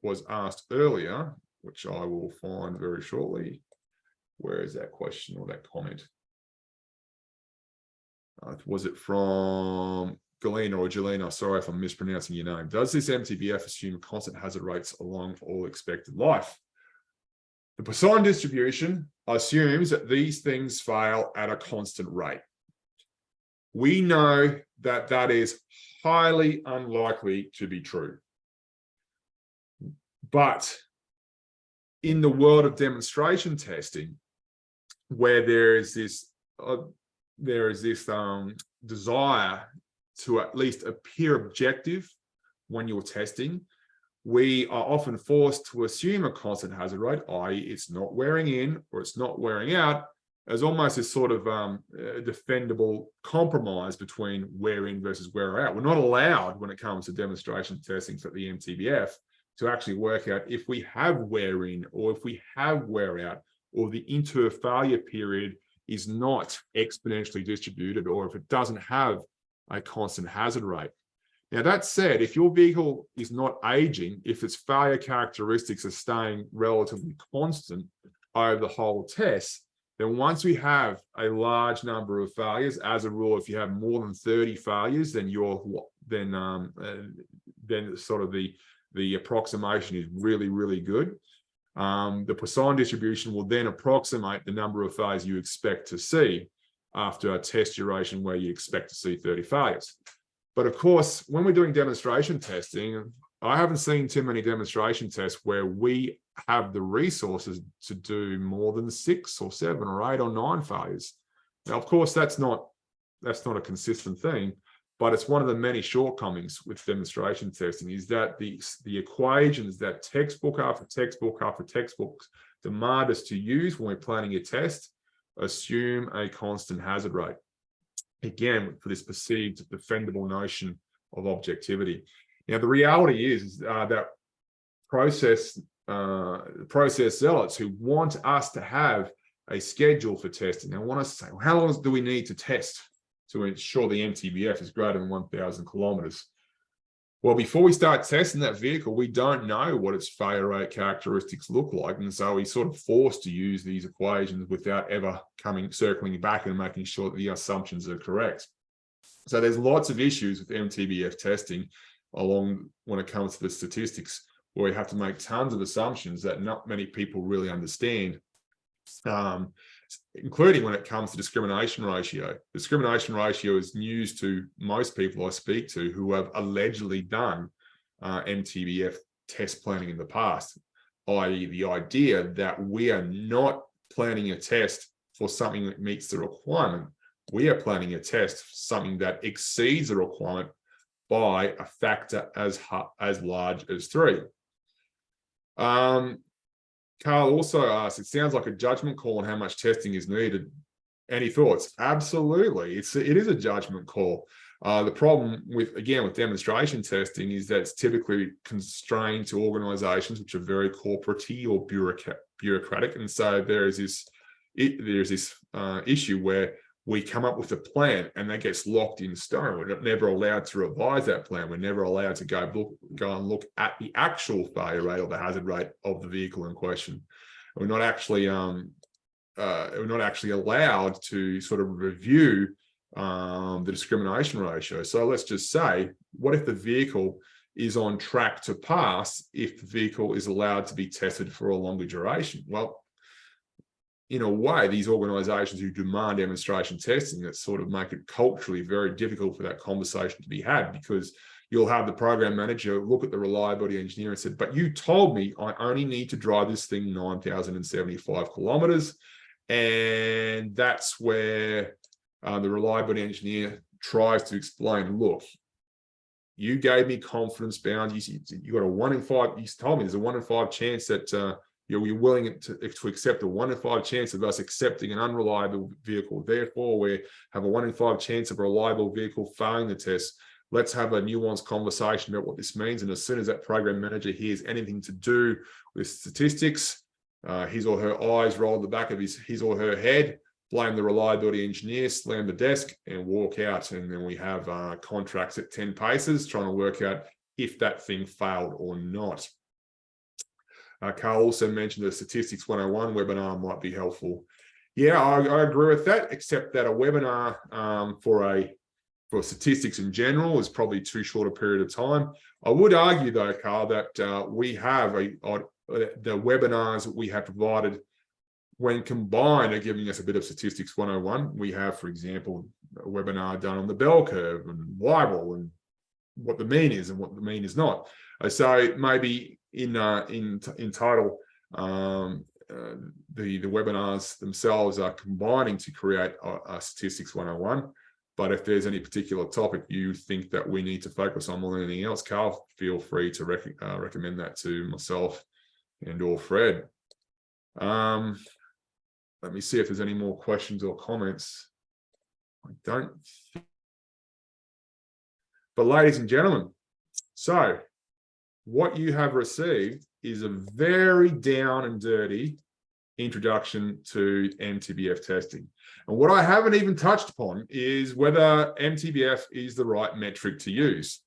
was asked earlier, which I will find very shortly. Where is that question or that comment? Was it from Galena or Jelena? Sorry if I'm mispronouncing your name. Does this MTBF assume constant hazard rates along all expected life? The Poisson distribution assumes that these things fail at a constant rate. We know that that is highly unlikely to be true. But in the world of demonstration testing, where there is this desire to at least appear objective when you're testing, we are often forced to assume a constant hazard rate, i.e. it's not wearing in or it's not wearing out, as almost a sort of defendable compromise between wear in versus wear out. We're not allowed, when it comes to demonstration testing for the MTBF, to actually work out if we have wear in or if we have wear out, or the inter-failure period is not exponentially distributed, or if it doesn't have a constant hazard rate. Now, that said, if your vehicle is not aging, if its failure characteristics are staying relatively constant over the whole test, then once we have a large number of failures, as a rule, if you have more than 30 failures, then sort of the approximation is really, really good. The Poisson distribution will then approximate the number of failures you expect to see after a test duration where you expect to see 30 failures. But of course, when we're doing demonstration testing, I haven't seen too many demonstration tests where we have the resources to do more than 6 or 7 or 8 or 9 failures. Now, of course, that's not a consistent thing, but it's one of the many shortcomings with demonstration testing, is that the equations that textbook after textbook after textbook demand us to use when we're planning a test assume a constant hazard rate. Again, for this perceived defendable notion of objectivity. Now, the reality is that process zealots who want us to have a schedule for testing, they want us to say, well, how long do we need to test to ensure the MTBF is greater than 1,000 kilometers? Well, before we start testing that vehicle, we don't know what its failure rate characteristics look like. And so we're sort of forced to use these equations without ever circling back and making sure that the assumptions are correct. So there's lots of issues with MTBF testing when it comes to the statistics, where we have to make tons of assumptions that not many people really understand. Including when it comes to discrimination ratio. Discrimination ratio is news to most people I speak to who have allegedly done MTBF test planning in the past, i.e. the idea that we are not planning a test for something that meets the requirement. We are planning a test for something that exceeds the requirement by a factor as large as 3. Carl also asked, it sounds like a judgment call on how much testing is needed. Any thoughts? Absolutely. It is a judgment call. The problem with demonstration testing is that it's typically constrained to organizations which are very corporate-y or bureaucratic. And so there's this issue where we come up with a plan and that gets locked in stone. We're never allowed to revise that plan. We're never allowed to go and look at the actual failure rate or the hazard rate of the vehicle in question. We're not actually allowed to sort of review the discrimination ratio. So let's just say, what if the vehicle is on track to pass if the vehicle is allowed to be tested for a longer duration? Well, in a way, these organizations who demand demonstration testing, that sort of make it culturally very difficult for that conversation to be had, because you'll have the program manager look at the reliability engineer and said, but you told me I only need to drive this thing 9,075 kilometers. And that's where the reliability engineer tries to explain, look, you gave me confidence bounds. You got a 1 in 5. You told me there's a 1 in 5 chance that you're willing to accept a 1 in 5 chance of us accepting an unreliable vehicle. Therefore, we have a 1 in 5 chance of a reliable vehicle failing the test. Let's have a nuanced conversation about what this means. And as soon as that program manager hears anything to do with statistics, his or her eyes roll the back of his or her head, blame the reliability engineer, slam the desk, and walk out. And then we have contracts at 10 paces trying to work out if that thing failed or not. Carl also mentioned the Statistics 101 webinar might be helpful. Yeah, I agree with that, except that a webinar for statistics in general is probably too short a period of time. I would argue, though, Carl, that we have the webinars that we have provided, when combined, are giving us a bit of Statistics 101. We have, for example, a webinar done on the bell curve and Weibull and what the mean is and what the mean is not. So maybe in title, the webinars themselves are combining to create a Statistics 101. But if there's any particular topic you think that we need to focus on more than anything else, Carl, feel free to recommend that to myself and or Fred. Let me see if there's any more questions or comments. I don't. But ladies and gentlemen, so what you have received is a very down and dirty introduction to MTBF testing. And what I haven't even touched upon is whether MTBF is the right metric to use.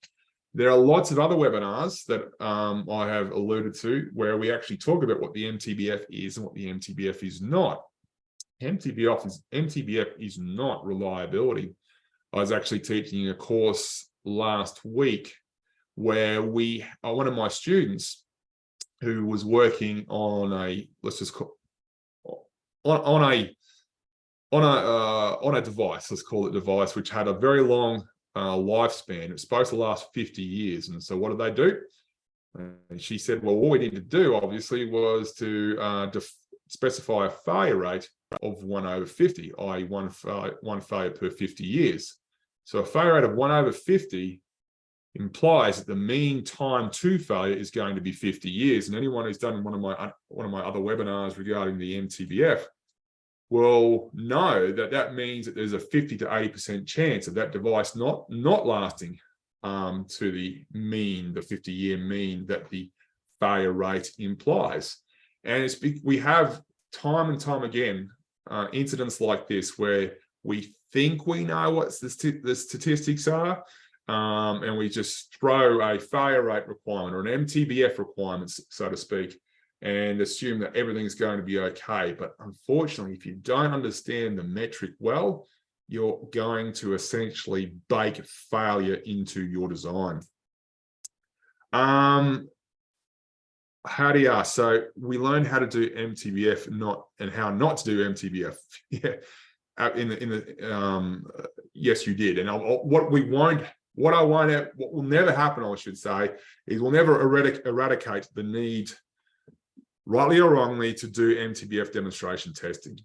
There are lots of other webinars that I have alluded to where we actually talk about what the MTBF is and what the MTBF is not. MTBF is not reliability. I was actually teaching a course last week where one of my students who was working on a, let's just call on a device, let's call it device, which had a very long lifespan. It's supposed to last 50 years. And so what did they do? And she said, well, all we need to do, obviously, was to specify a failure rate of 1/50, i.e. one failure per 50 years. So a failure rate of 1/50 implies that the mean time to failure is going to be 50 years. And anyone who's done one of my other webinars regarding the MTBF will know that that means that there's a 50 to 80% chance of that device not lasting to the mean, the 50-year mean that the failure rate implies. And we have time and time again incidents like this where we think we know what the statistics are, and we just throw a failure rate requirement or an MTBF requirement, so to speak, and assume that everything's going to be okay. But unfortunately, if you don't understand the metric well, you're going to essentially bake failure into your design. So we learned how to do MTBF and how not to do MTBF. Yeah, yes, you did. And what will never happen, I should say, is we'll never eradicate the need, rightly or wrongly, to do MTBF demonstration testing.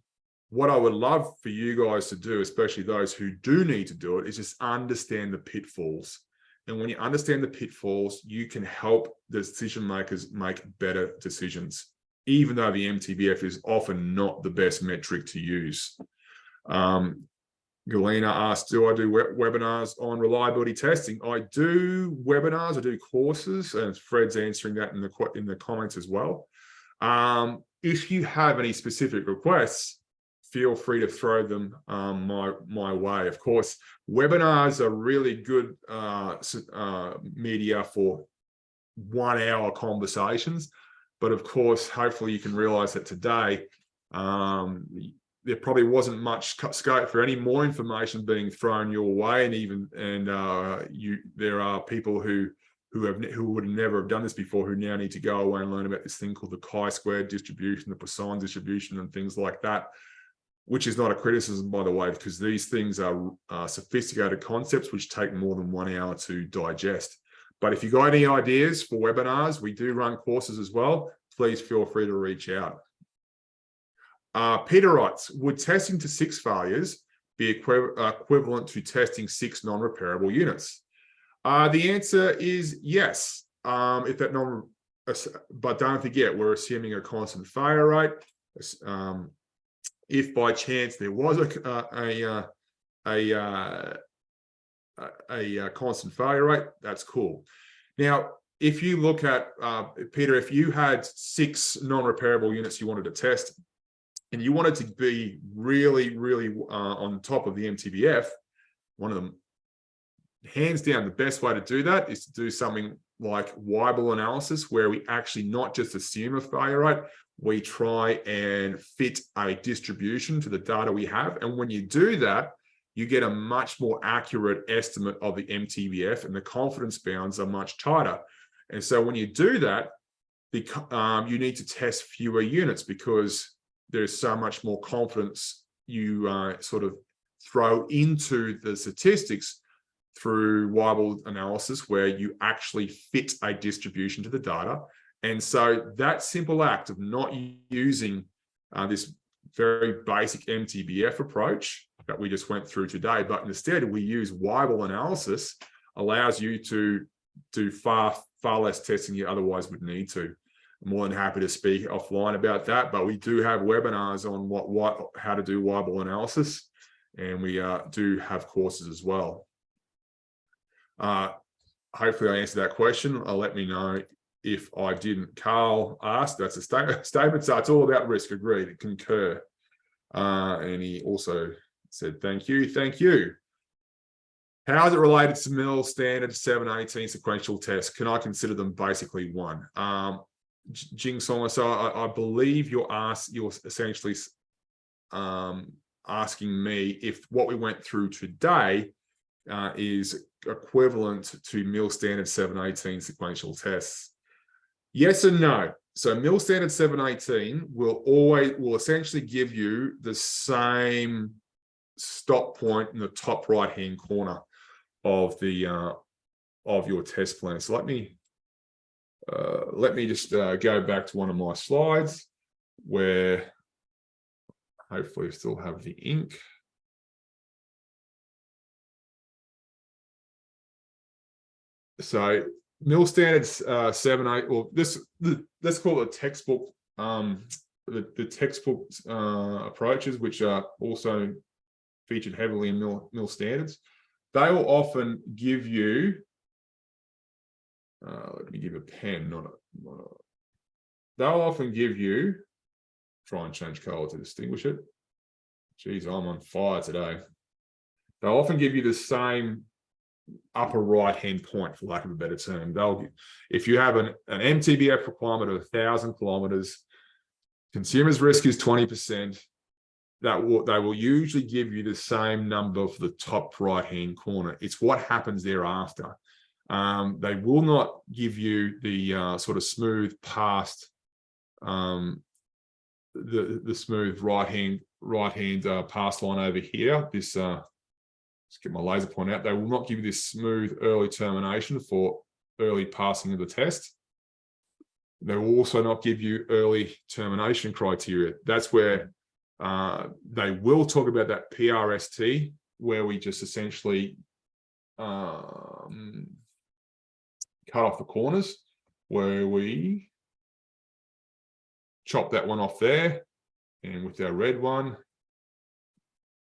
What I would love for you guys to do, especially those who do need to do it, is just understand the pitfalls. And when you understand the pitfalls, you can help the decision makers make better decisions, even though the MTBF is often not the best metric to use. Galena asked, do I do webinars on reliability testing? I do webinars, I do courses, and Fred's answering that in the comments as well. If you have any specific requests, feel free to throw them my way. Of course, webinars are really good media for 1 hour conversations. But of course, hopefully you can realize that today, there probably wasn't much scope for any more information being thrown your way, there are people who would never have done this before, who now need to go away and learn about this thing called the chi-squared distribution, the Poisson distribution, and things like that. Which is not a criticism, by the way, because these things are sophisticated concepts which take more than 1 hour to digest. But if you've got any ideas for webinars, we do run courses as well. Please feel free to reach out. Peter writes, would testing to 6 failures be equivalent to testing 6 non-repairable units? The answer is yes. But don't forget, we're assuming a constant failure rate. If by chance there was a constant failure rate, that's cool. Now, if you look at, Peter, if you had 6 non-repairable units you wanted to test, and you wanted to be really, really on top of the MTBF, one of them, hands down, the best way to do that is to do something like Weibull analysis, where we actually not just assume a failure rate, we try and fit a distribution to the data we have. And when you do that, you get a much more accurate estimate of the MTBF, and the confidence bounds are much tighter. And so when you do that, you need to test fewer units, because there's so much more confidence you sort of throw into the statistics through Weibull analysis, where you actually fit a distribution to the data. And so that simple act of not using this very basic MTBF approach that we just went through today, but instead we use Weibull analysis, allows you to do far less testing you otherwise would need to. I'm more than happy to speak offline about that, but we do have webinars on how to do Weibull analysis, and we do have courses as well. Hopefully I answered that question. Let me know if I didn't. Carl asked, that's a statement. So it's all about risk. Agreed, concur. And he also said, thank you. How is it related to mill standard 718 sequential tests? Can I consider them basically one? Jing Song, so I believe you're essentially asking me if what we went through today is equivalent to mill standard 718 sequential tests. Yes and no. So mill standard 718 will essentially give you the same stop point in the top right hand corner of the of your test plan. So let me just go back to one of my slides where hopefully I still have the ink. So mill standards 7-8, or let's call it textbook, the textbook approaches, which are also featured heavily in mill standards. They will often give you, let me give a pen, they'll often give you, try and change color to distinguish it. Geez, I'm on fire today. They'll often give you the same upper right hand point, for lack of a better term. If you have an MTBF requirement of 1,000 kilometers, consumer's risk is 20%, they will usually give you the same number for the top right hand corner. It's what happens thereafter. They will not give you the sort of smooth past the smooth right hand pass line over here. This let's get my laser point out. They will not give you this smooth early termination for early passing of the test. They will also not give you early termination criteria. That's where they will talk about that PRST, where we just essentially cut off the corners, where we chop that one off there, and with our red one,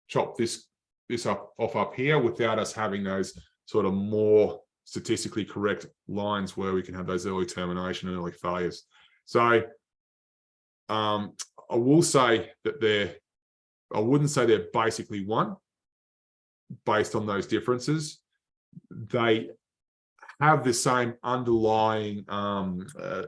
chop this this off up here without us having those sort of more statistically correct lines where we can have those early termination and early failures. So I will say that I wouldn't say they're basically one based on those differences. They have the same underlying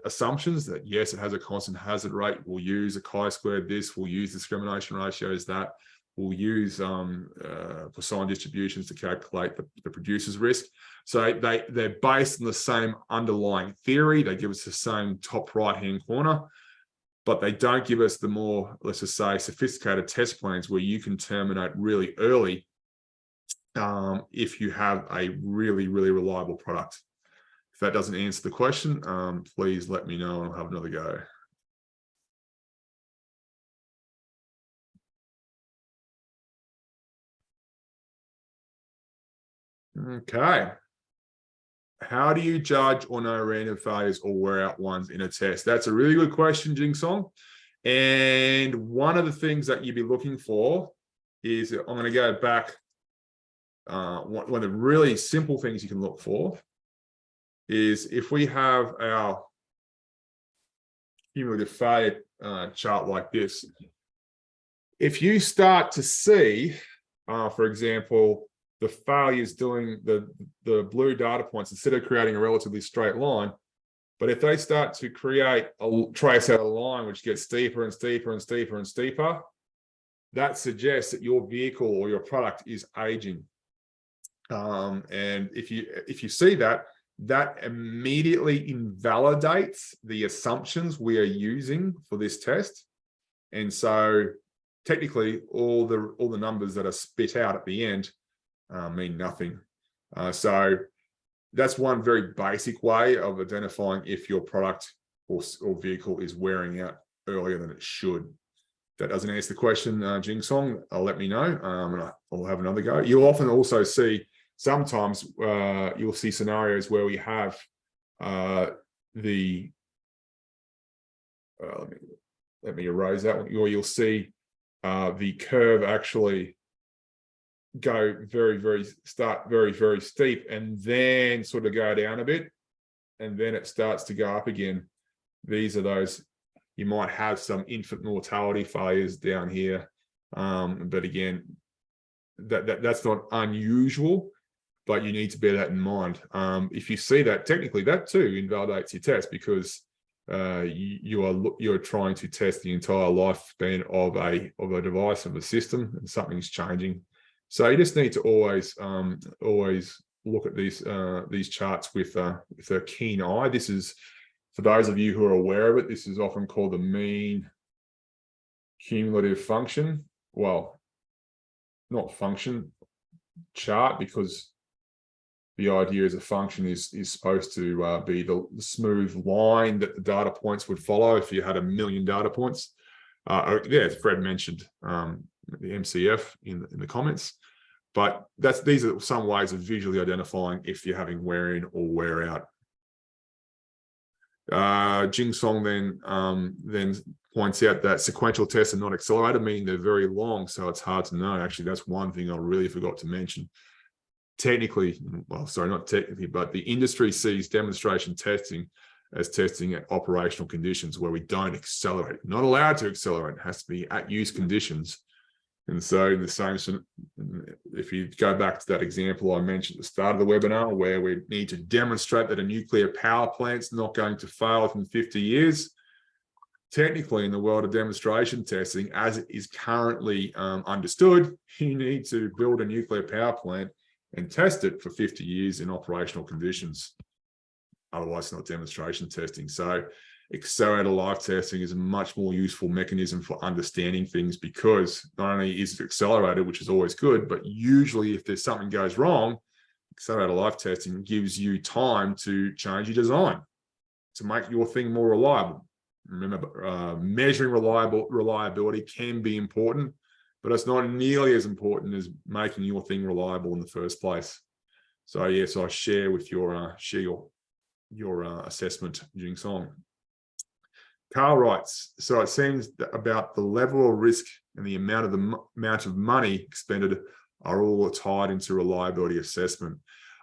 assumptions that, yes, it has a constant hazard rate. We'll use a chi-squared this, we'll use discrimination ratios that, we'll use Poisson distributions to calculate the producer's risk. So they're based on the same underlying theory. They give us the same top right-hand corner, but they don't give us the more, let's just say, sophisticated test plans where you can terminate really early if you have a really, really reliable product. If that doesn't answer the question, please let me know and I'll have another go. Okay. How do you judge or know random failures or wear out ones in a test? That's a really good question, Jing Song. And one of the things that you'd be looking for is, I'm going to go back. One of the really simple things you can look for is if we have our cumulative failure chart like this. If you start to see, for example, the failures doing the blue data points, instead of creating a relatively straight line, but if they start to create trace out a line which gets steeper and steeper and steeper and steeper, that suggests that your vehicle or your product is aging. And if you see that, that immediately invalidates the assumptions we are using for this test. And so technically all the numbers that are spit out at the end mean nothing. So that's one very basic way of identifying if your product or vehicle is wearing out earlier than it should. If that doesn't answer the question, Jing Song, let me know, and I'll have another go. You'll often also see, sometimes you'll see scenarios where we have let me erase that one, or you'll see the curve actually go start very steep and then sort of go down a bit, and then it starts to go up again. These are those, you might have some infant mortality failures down here, but again, that's not unusual, but you need to bear that in mind. If you see that, technically that too invalidates your test, because you're trying to test the entire lifespan of a device, of a system, and something's changing. So you just need to always look at these charts with a keen eye. This is, for those of you who are aware of it, this is often called the mean cumulative function. Well, not function, chart, because the idea is a function is supposed to be the smooth line that the data points would follow if you had 1 million data points. Yeah, Fred mentioned the MCF in the comments, but these are some ways of visually identifying if you're having wear in or wear out. Jing Song then points out that sequential tests are not accelerated, meaning they're very long, so it's hard to know. Actually, that's one thing I really forgot to mention. Technically, well, sorry, not technically, but the industry sees demonstration testing as testing at operational conditions where we don't accelerate. Not allowed to accelerate, it has to be at use conditions. And so the same, if you go back to that example I mentioned at the start of the webinar, where we need to demonstrate that a nuclear power plant's not going to fail within 50 years, technically in the world of demonstration testing, as it is currently understood, you need to build a nuclear power plant and test it for 50 years in operational conditions. Otherwise, it's not demonstration testing. So accelerated life testing is a much more useful mechanism for understanding things, because not only is it accelerated, which is always good, but usually if there's something goes wrong, accelerated life testing gives you time to change your design to make your thing more reliable. Remember, measuring reliability can be important, but it's not nearly as important as making your thing reliable in the first place. So yes, I share with your assessment, Jing Song. Carl writes, so it seems that about the level of risk and the amount of money expended are all tied into reliability assessment.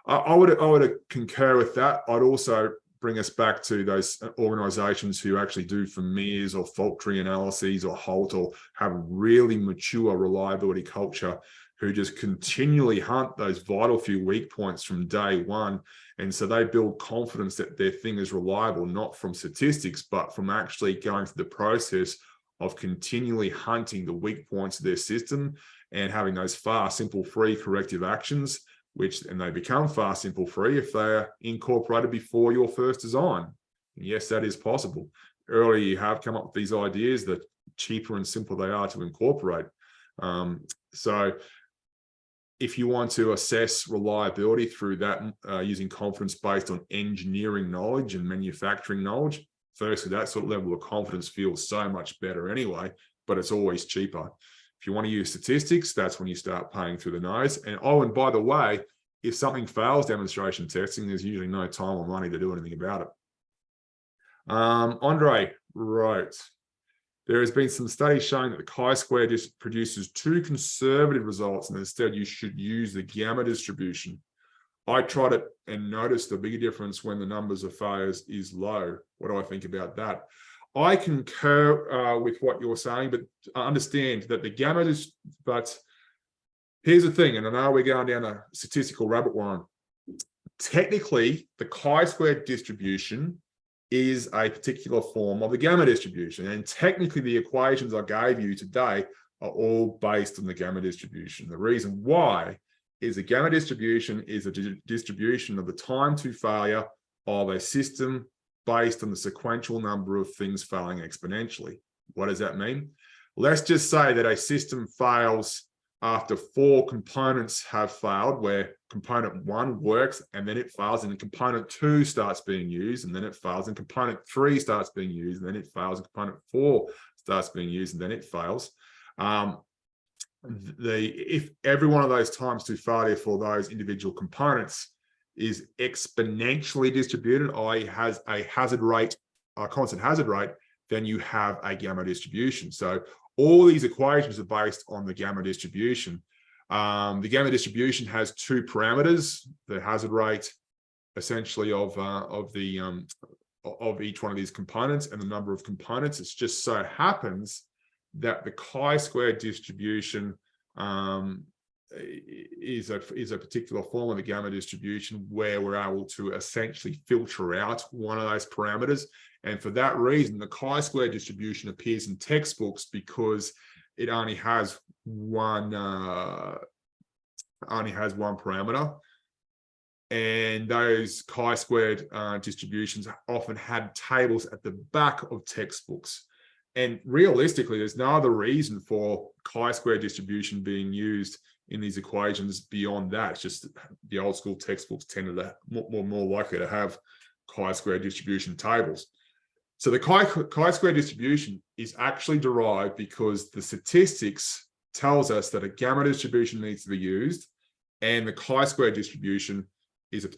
I would concur with that. I'd also bring us back to those organizations who actually do FMEAs or fault tree analyses or HALT, or have really mature reliability culture, who just continually hunt those vital few weak points from day one. And so they build confidence that their thing is reliable, not from statistics, but from actually going through the process of continually hunting the weak points of their system and having those fast, simple, free corrective actions, and they become fast, simple, free if they're incorporated before your first design. And yes, that is possible. Earlier you have come up with these ideas, the cheaper and simpler they are to incorporate. So if you want to assess reliability through that, using confidence based on engineering knowledge and manufacturing knowledge, firstly, that sort of level of confidence feels so much better anyway, but it's always cheaper. If you want to use statistics, that's when you start paying through the nose. And oh, and by the way, if something fails demonstration testing, there's usually no time or money to do anything about it. Andre wrote, there has been some studies showing that the chi-square just produces too conservative results, and instead you should use the gamma distribution. I tried it and noticed the bigger difference when the numbers of failures is low. What do I think about that? I concur with what you're saying, but I understand that the gamma is, but here's the thing, and I know we're going down a statistical rabbit warren. Technically, the chi-square distribution is a particular form of the gamma distribution. And technically, the equations I gave you today are all based on the gamma distribution. The reason why is the gamma distribution is a distribution of the time to failure of a system based on the sequential number of things failing exponentially. What does that mean? Let's just say that a system fails after 4 components have failed, where component 1 works and then it fails, and then component 2 starts being used and then it fails, and component 3 starts being used and then it fails, and component 4 starts being used and then it fails. If every one of those times to failure for those individual components is exponentially distributed, i.e. has a hazard rate, a constant hazard rate, then you have a gamma distribution. So all these equations are based on the gamma distribution. The gamma distribution has 2 parameters: the hazard rate, essentially of each one of these components, and the number of components. It just so happens that the chi-square distribution is a particular form of the gamma distribution where we're able to essentially filter out one of those parameters. And for that reason, the chi-square distribution appears in textbooks because it only has one parameter. And those chi-squared distributions often had tables at the back of textbooks. And realistically, there's no other reason for chi-square distribution being used in these equations beyond that. It's just the old school textbooks tended to more likely to have chi-square distribution tables. So the chi-square distribution is actually derived because the statistics tells us that a gamma distribution needs to be used, and the chi-square distribution is a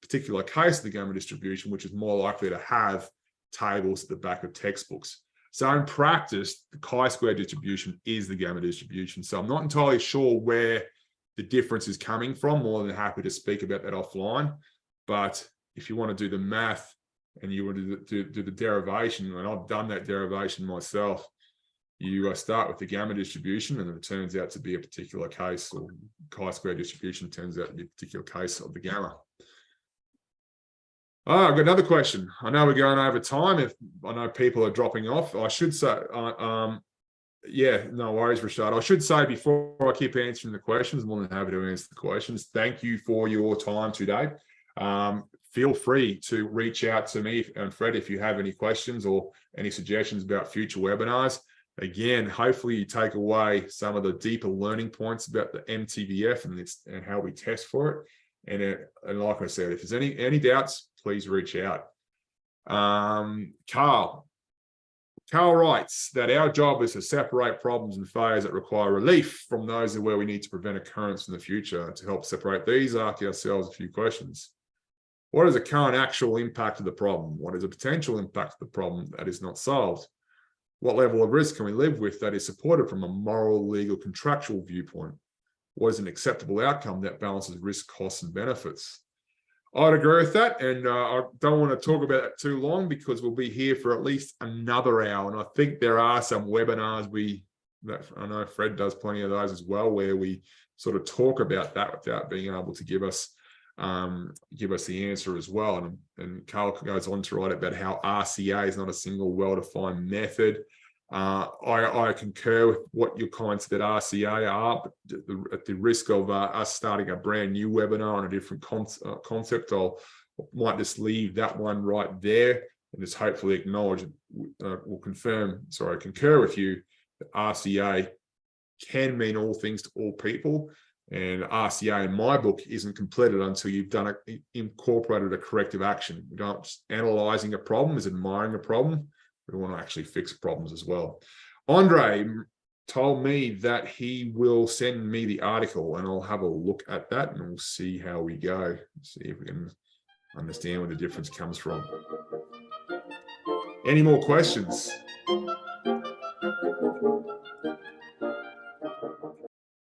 particular case of the gamma distribution, which is more likely to have tables at the back of textbooks. So in practice, the chi-square distribution is the gamma distribution. So I'm not entirely sure where the difference is coming from. More than happy to speak about that offline. But if you want to do the math and you want to do the derivation, and I've done that derivation myself, you start with the gamma distribution, and it turns out to be a particular case, or chi-square distribution turns out to be a particular case of the gamma. Oh, I've got another question. I know we're going over time. If I know people are dropping off, I should say, yeah, no worries, Rashad. I should say before I keep answering the questions, I'm more than happy to answer the questions. Thank you for your time today. Feel free to reach out to me and Fred if you have any questions or any suggestions about future webinars. Again, hopefully you take away some of the deeper learning points about the MTBF and how we test for it. And like I said, if there's any doubts, please reach out. Carl writes that our job is to separate problems and failures that require relief from those where we need to prevent occurrence in the future. To help separate these, ask ourselves a few questions. What is the current actual impact of the problem? What is the potential impact of the problem that is not solved? What level of risk can we live with that is supported from a moral, legal, contractual viewpoint? what is an acceptable outcome that balances risk, costs, and benefits. I'd agree with that, and I don't want to talk about that too long because we'll be here for at least another hour. And I think there are some webinars I know Fred does plenty of those as well, where we sort of talk about that without being able to give us the answer as well. And Carl goes on to write about how RCA is not a single well-defined method. I concur with what your comments that RCA are, but at the risk of us starting a brand new webinar on a different concept, I might just leave that one right there and just hopefully acknowledge, concur with you that RCA can mean all things to all people. And RCA in my book isn't completed until you've incorporated a corrective action. You're not just analyzing a problem, is admiring a problem. We want to actually fix problems as well. Andre told me that he will send me the article and I'll have a look at that and we'll see how we go. See if we can understand where the difference comes from. Any more questions?